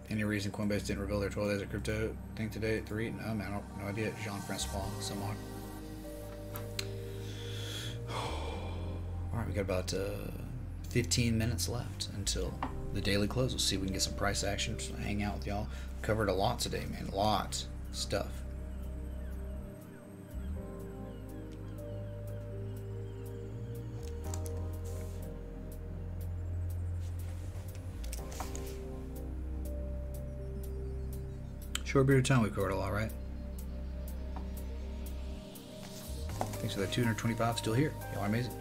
S1: Any reason Coinbase didn't reveal their 12 days of crypto thing today at 3? No, man, no idea. Jean-Francois, someone. Alright, we got about 15 minutes left until the daily close. We'll see if we can get some price action. Just hang out with y'all. Covered a lot today, man. A lot of stuff. Short period of time we covered a lot, right? Thanks for that 225 still here. Y'all are amazing.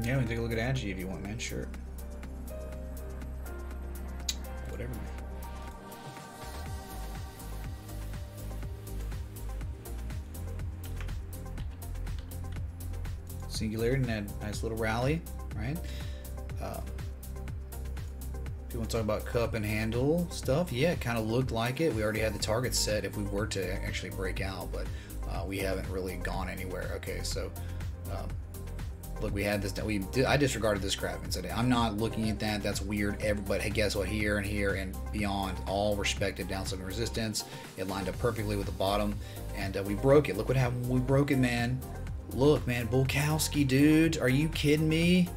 S1: Yeah, we can take a look at Agi if you want, man. Sure. Whatever, man. Singularity and that nice little rally, right? If you want to talk about cup and handle stuff, yeah, it kind of looked like it. We already had the target set if we were to actually break out, but we haven't really gone anywhere. Okay, so look, we had this. I disregarded this crap and said, I'm not looking at that. That's weird. But hey, guess what? Here and beyond, all respected downside resistance. It lined up perfectly with the bottom, and we broke it. Look what happened. We broke it, man. Look, man, Bulkowski, dude. Are you kidding me?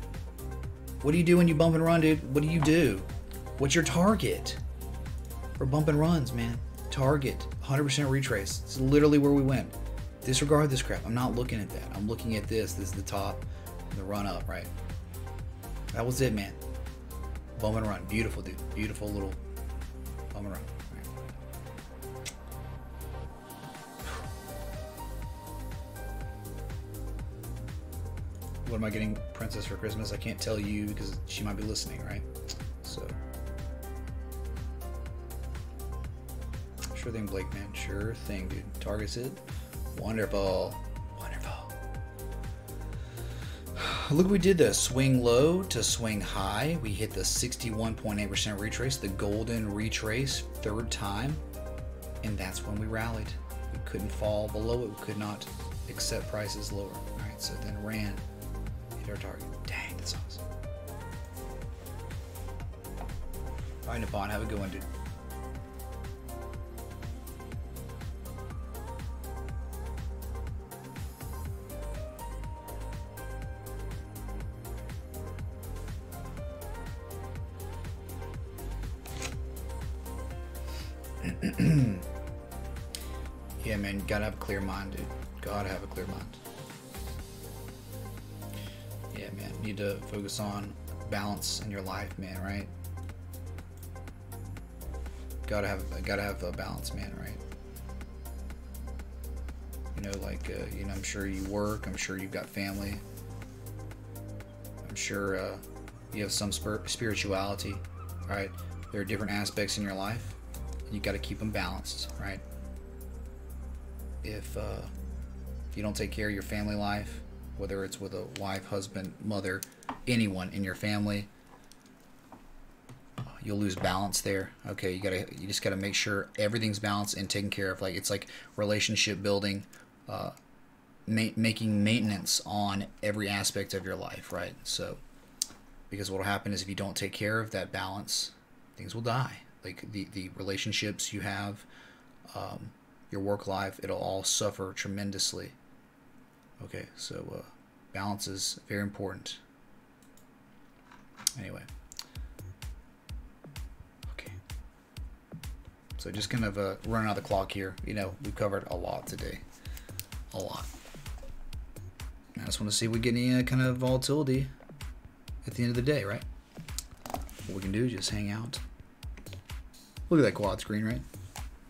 S1: What do you do when you bump and run, dude? What do you do? What's your target for bump and runs, man? target, 100% retrace. It's literally where we went. Disregard this crap. I'm not looking at that. I'm looking at this. This is the top, the run up, right? That was it, man. Bum and run. Beautiful, dude. Beautiful little bum and run. Right. What am I getting Princess for Christmas? I can't tell you because she might be listening, right? So. Sure thing, Blake, man. Sure thing, dude. Targets it. Wonderful. Wonderful. Look what we did there. Swing low to swing high. We hit the 61.8% retrace, the golden retrace, third time. And that's when we rallied. We couldn't fall below it. We could not accept prices lower. All right, so then ran. Hit our target. Dang, that's awesome. All right, Nippon, have a good one, dude. Yeah, man, you gotta have a clear mind, dude. Gotta have a clear mind. Yeah, man, you need to focus on balance in your life, man, right? Gotta have a balance, man, right? You know, like, you know, I'm sure you work. I'm sure you've got family. I'm sure you have some spirituality, right? There are different aspects in your life. You got to keep them balanced, right? If you don't take care of your family life, whether it's with a wife, husband, mother, anyone in your family, you'll lose balance there. Okay, you just gotta make sure everything's balanced and taken care of. Like, it's like relationship building, making maintenance on every aspect of your life, right? So, because what will happen is if you don't take care of that balance, things will die. Like the relationships you have, your work life, it'll all suffer tremendously. Okay, so balance is very important. Anyway. Okay. So just kind of running out the clock here. You know, we've covered a lot today. A lot. I just want to see if we get any kind of volatility at the end of the day, right? What we can do is just hang out. Look at that quad screen, right?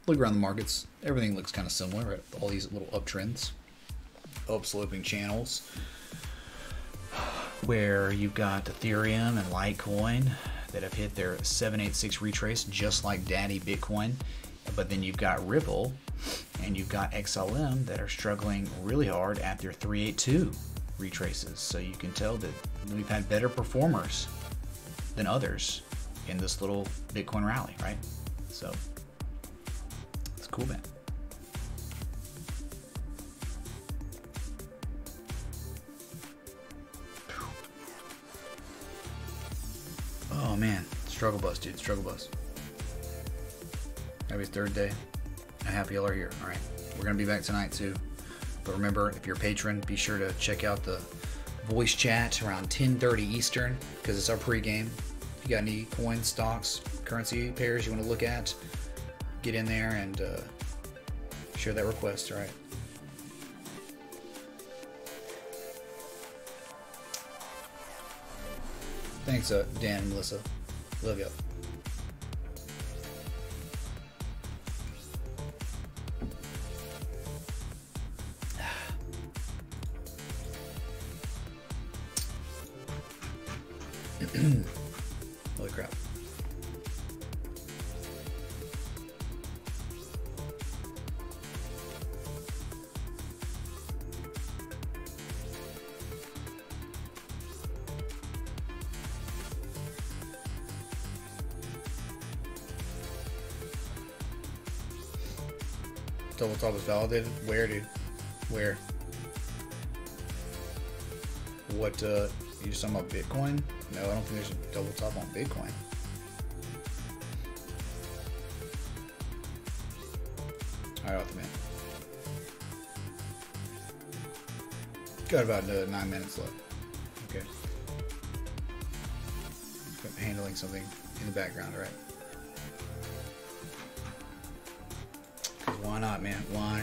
S1: Look around the markets. Everything looks kind of similar, right? All these little uptrends, upsloping channels, where you've got Ethereum and Litecoin that have hit their 786 retrace, just like Daddy Bitcoin. But then you've got Ripple and you've got XLM that are struggling really hard at their 382 retraces. So you can tell that we've had better performers than others in this little Bitcoin rally, right? So it's cool, man. Oh man, struggle bus, dude, struggle bus. Happy third day. I'm happy y'all are here. All right, we're gonna be back tonight too. But remember, if you're a patron, be sure to check out the voice chat around 10:30 Eastern because it's our pregame. If you got any coins, stocks, currency pairs you want to look at, get in there and share that request. All right. Thanks, Dan and Melissa. Love y'all. Holy crap. Double top is validated? Where, dude? Where? What, you just talking about Bitcoin? No, I don't think there's a double top on Bitcoin. Alright, off the man. Got about 9 minutes left. Okay. I'm handling something in the background, alright? Why not, man? Why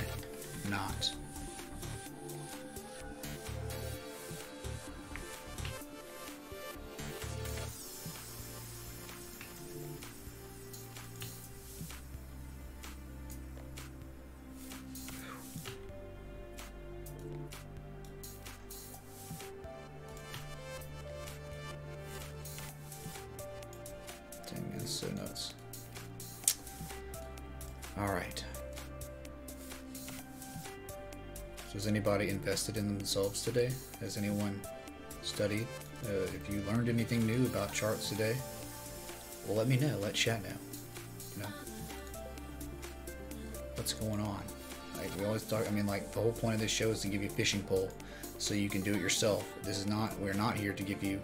S1: not? Dang, man, that's so nuts. All right. So has anybody invested in themselves today? Has anyone studied? If you learned anything new about charts today, well, let me know. Let chat know. You know, what's going on? Like we always talk. I mean, like the whole point of this show is to give you a fishing pole, so you can do it yourself. This is not. We're not here to give you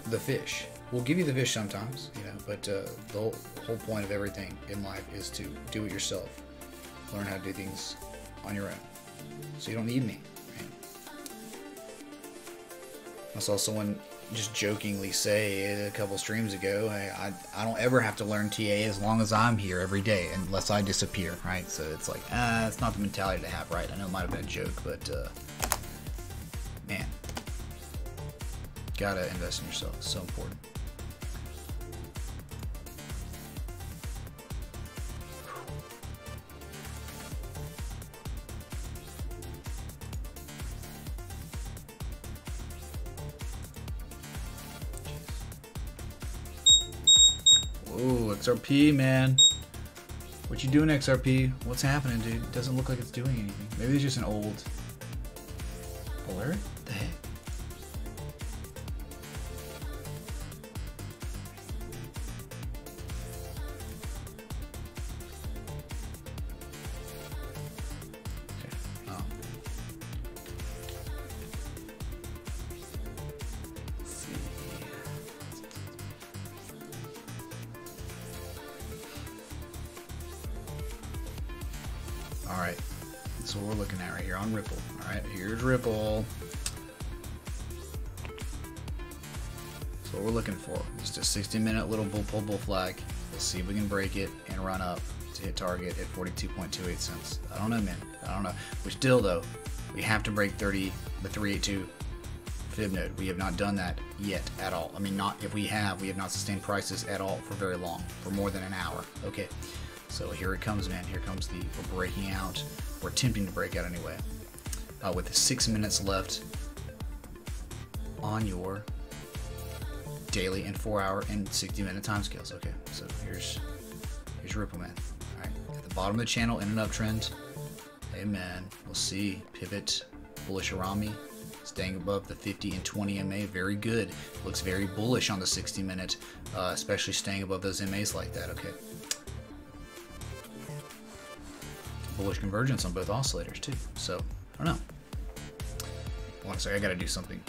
S1: the fish. We'll give you the fish sometimes, you know, but the whole point of everything in life is to do it yourself. Learn how to do things on your own. So you don't need me. Right? I saw someone just jokingly say a couple streams ago, hey, I don't ever have to learn TA as long as I'm here every day, unless I disappear, right? So it's like, it's not the mentality to have, right? I know it might have been a joke, but man, gotta invest in yourself. It's so important. Ooh, XRP, man. What you doing, XRP? What's happening, dude? It doesn't look like it's doing anything. Maybe it's just an old alert? What the heck? Okay. Oh. Let's see. Alright, that's what we're looking at right here on Ripple. Alright, here's Ripple. That's what we're looking for. Just a 60-minute little bull pull bull flag. Let's see if we can break it and run up to hit target at 42.28 cents. I don't know, man. I don't know. We still, though, we have to break the 382 fib node. We have not done that yet at all. I mean, we have not sustained prices at all for very long, for more than an hour. Okay. So here it comes, man. Here comes we're breaking out. We're attempting to break out anyway. With 6 minutes left on your daily and 4-hour and 60-minute timescales. Okay, so here's Ripple, man. All right, at the bottom of the channel in an uptrend. Hey, man, we'll see. Pivot, bullish around me. Staying above the 50 and 20 MA, very good. Looks very bullish on the 60-minute, especially staying above those MAs like that. Okay. Bullish convergence on both oscillators too. So I don't know. One second, I gotta do something.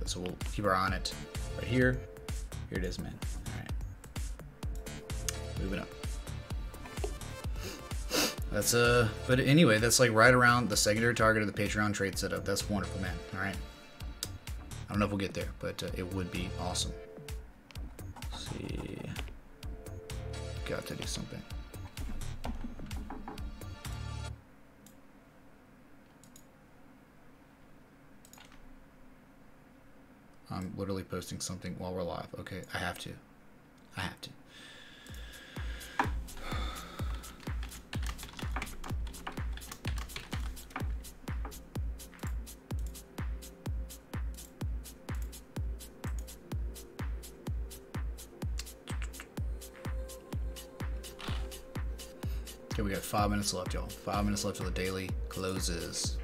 S1: So we'll keep our eye on it. Right here. Here it is, man. Alright. Moving up. That's but anyway, that's like right around the secondary target of the Patreon trade setup. That's wonderful, man. Alright. I don't know if we'll get there, but it would be awesome. Let's see. Got to do something. I'm literally posting something while we're live. Okay, I have to. I have to. Okay, we got 5 minutes left, y'all. 5 minutes left till the daily closes.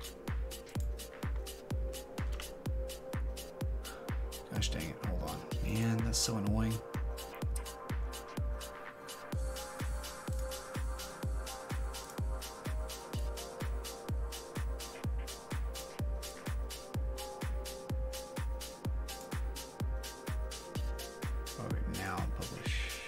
S1: Gosh dang it, hold on. Man, that's so annoying. Okay, now publish.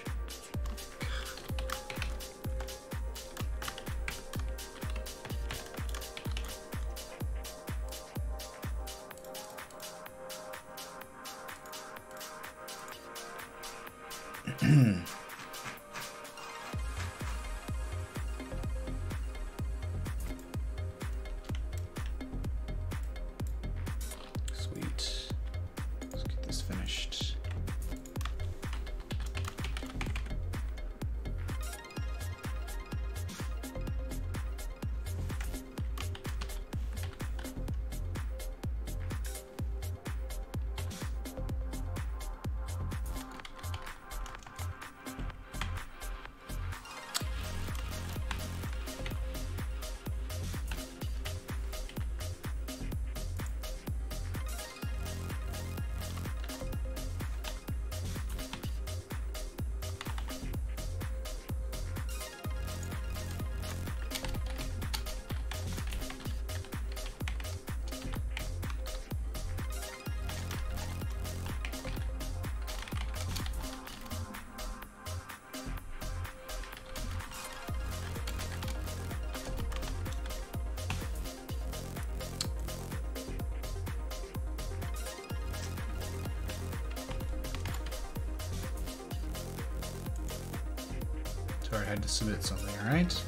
S1: Sorry, I had to submit something, alright?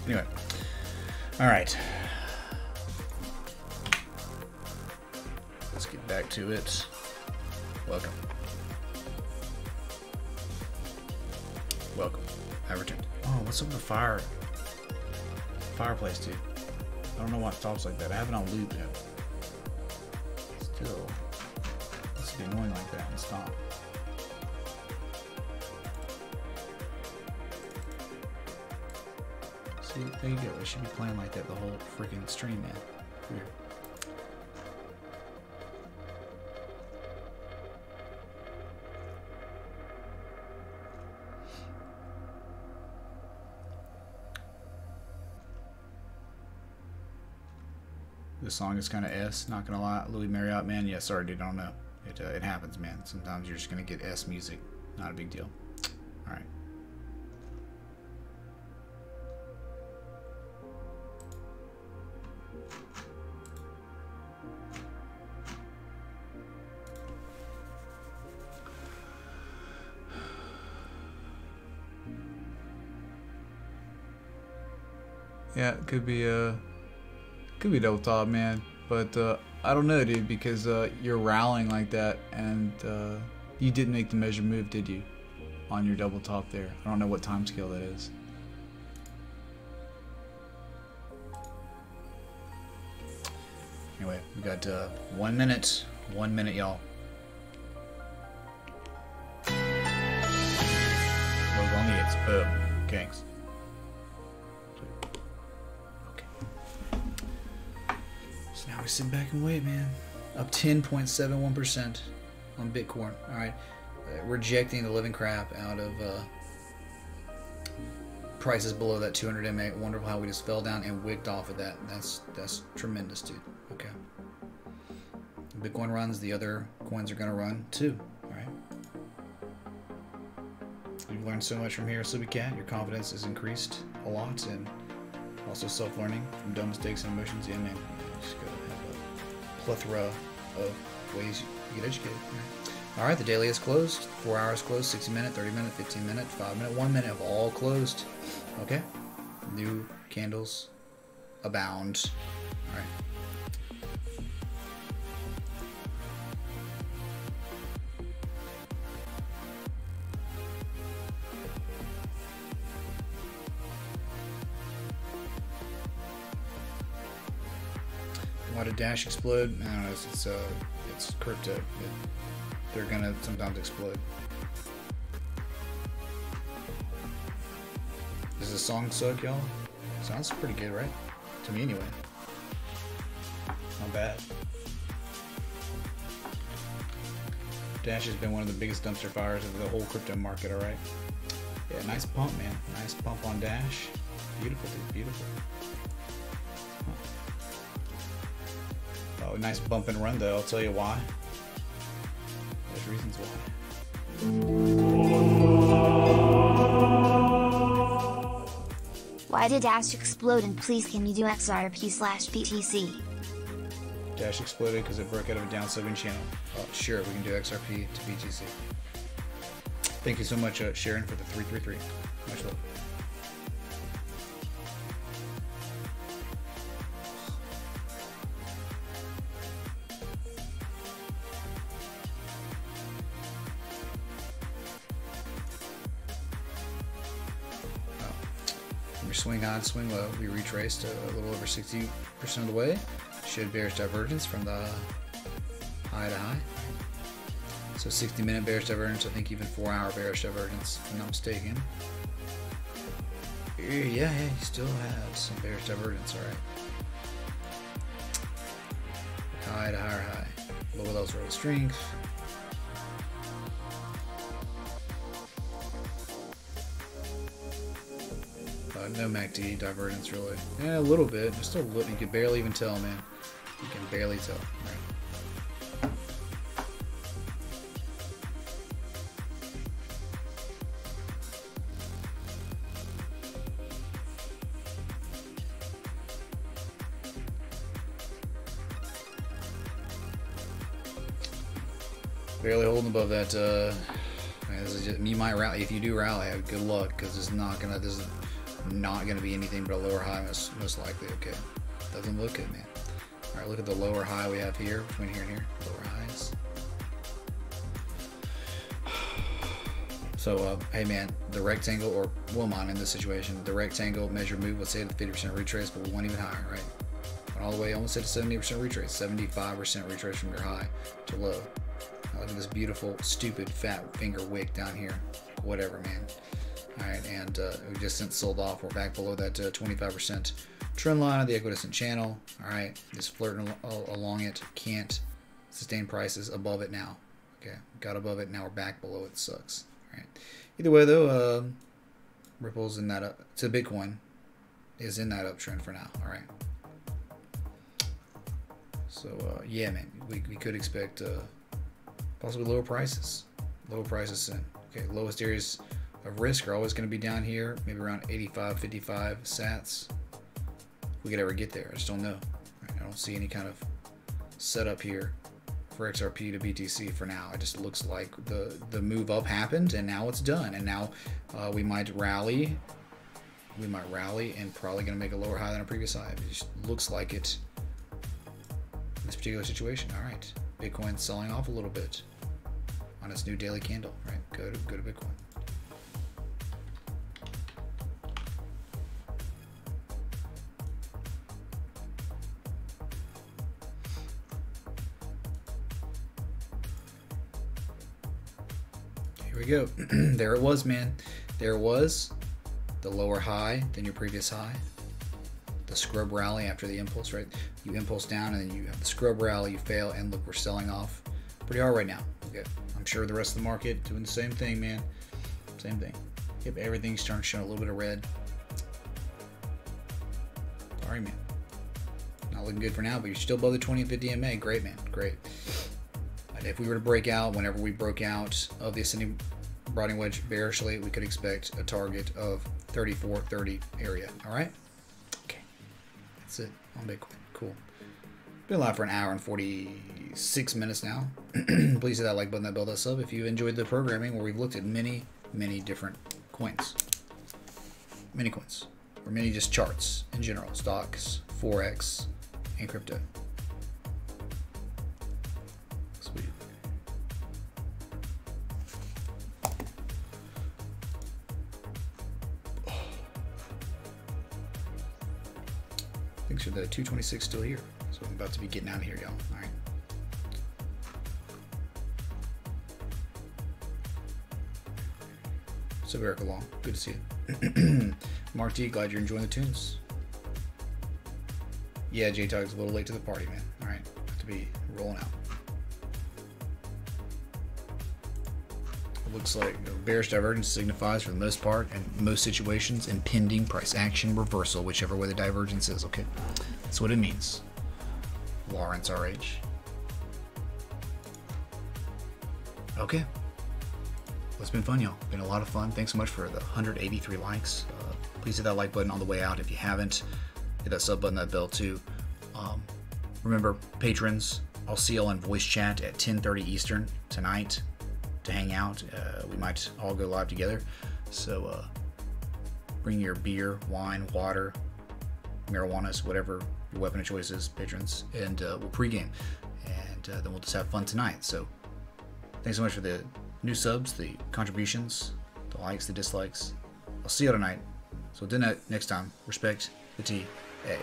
S1: Anyway. Alright. Let's get back to it. Welcome. Welcome. I returned. Oh, what's up with the fireplace, dude? I don't know why it stops like that. I have it on loop now. Still, it's be annoying like that and stop. See, there you go. It should be playing like that the whole freaking stream, man. Weird. This song is kind of S, not gonna lie. Louis Marriott, man. Yeah, sorry, dude. I don't know. It happens, man. Sometimes you're just gonna get S music. Not a big deal. All right. Yeah, it could be double top, man, but I don't know, dude, because you're rallying like that, and you didn't make the measure move, did you, on your double top there? I don't know what time scale that is. Anyway, we got 1 minute, 1 minute, y'all. Logo on the hits, boom, gangs. Now we sit back and wait, man. Up 10.71% on Bitcoin. All right, rejecting the living crap out of prices below that 200 MA. Wonderful how we just fell down and wigged off of that. That's tremendous, dude. Okay. Bitcoin runs, the other coins are gonna run too. All right. You've learned so much from here, Sleepy Cat. Your confidence is increased a lot, and also self-learning from dumb mistakes and emotions. Yeah, man. Just gotta have a plethora of ways you get educated. All right, the daily is closed. 4 hours closed. 60 minute, 30 minute, 15 minute, 5 minute, 1 minute have all closed. Okay. New candles abound. All right. Why did Dash explode? I don't know. It's crypto. They're gonna sometimes explode. Does the song suck, y'all? Sounds pretty good, right? To me, anyway. Not bad. Dash has been one of the biggest dumpster fires of the whole crypto market. All right. Yeah, nice pump, man. Nice pump on Dash. Beautiful, dude. Beautiful. Oh, nice bump and run, though. I'll tell you why. There's reasons why.
S2: Why did Dash explode, and please can you do XRP/BTC?
S1: Dash exploded because it broke out of a downsloping channel. Sure, we can do XRP to BTC. Thank you so much, Sharon, for the 333. Much love. Swing high, swing low. We retraced a little over 60% of the way. Showed bearish divergence from the high to high. So 60-minute bearish divergence. I think even 4-hour bearish divergence, if I'm not mistaken. Yeah, you still had some bearish divergence. All right. High to higher high. Lower levels of strength. No MACD divergence, really. Yeah, a little bit. Just a little. You can barely even tell, man. You can barely tell. Right. Barely holding above that. Man, this is just, you might rally. If you do rally, have good luck, because this is not gonna be anything but a lower high, most likely. Okay, doesn't look good, man. All right, look at the lower high we have here, between here and here, lower highs. So, hey man, the rectangle, or woman in this situation, the rectangle measured move, let's say at 50% retrace, but we went even higher, right? Went all the way, almost at 70% retrace, 75% retrace from your high to low. Now look at this beautiful, stupid, fat finger wick down here. Whatever, man. All right, and we just since sold off. We're back below that 25% trend line of the equidistant channel. All right, just flirting along it. Can't sustain prices above it now. Okay, got above it, now we're back below it. Sucks. All right. Either way, though, Ripple's in that up. So Bitcoin is in that uptrend for now. All right. So yeah, man, we could expect possibly lower prices. Lower prices soon. Okay, lowest areas of risk are always going to be down here, maybe around 85, 55 sats. If we could ever get there, I just don't know. Right, I don't see any kind of setup here for XRP to BTC for now. It just looks like the move up happened, and now it's done. And now we might rally. We might rally, and probably going to make a lower high than a previous high. It just looks like it in this particular situation. All right, Bitcoin selling off a little bit on its new daily candle. Right, go to Bitcoin. Here we go. There it was, man. There it was. The lower high than your previous high. The scrub rally after the impulse, right? You impulse down and then you have the scrub rally, you fail, and look, we're selling off pretty hard right now. Okay. I'm sure the rest of the market doing the same thing, man. Same thing. Yep, everything's starting to show a little bit of red. Sorry, man. Not looking good for now, but you're still above the 20 and 50 MA. Great, man. Great. And if we were to break out, whenever we broke out of the ascending broadening wedge bearishly, we could expect a target of 34.30 area. All right. Okay. That's it on Bitcoin. Cool. Been live for an hour and 46 minutes now. Please hit that like button, that bell, that sub if you enjoyed the programming where we've looked at many different coins. Many coins. Or many just charts in general. Stocks, Forex, and crypto. Sweet. Thanks for the 226 still here. So I'm about to be getting out of here, y'all. All right. So Eric along. Good to see you. Mark D, glad you're enjoying the tunes. Yeah, J-Tog's a little late to the party, man. All right. Have to be rolling out. It looks like bearish divergence signifies, for the most part, in most situations, impending price action reversal, whichever way the divergence is. Okay. That's what it means. Lawrence RH. Okay. Well, it's been fun, y'all. Been a lot of fun. Thanks so much for the 183 likes. Please hit that like button on the way out if you haven't. Hit that sub button, that bell too. Remember, patrons, I'll see y'all in voice chat at 10:30 Eastern tonight to hang out. We might all go live together. So bring your beer, wine, water, marijuanas, whatever your weapon of choice is, patrons, and we'll pregame. And then we'll just have fun tonight. So thanks so much for the new subs, the contributions, the likes, the dislikes. I'll see you tonight. So until next time, respect the TA.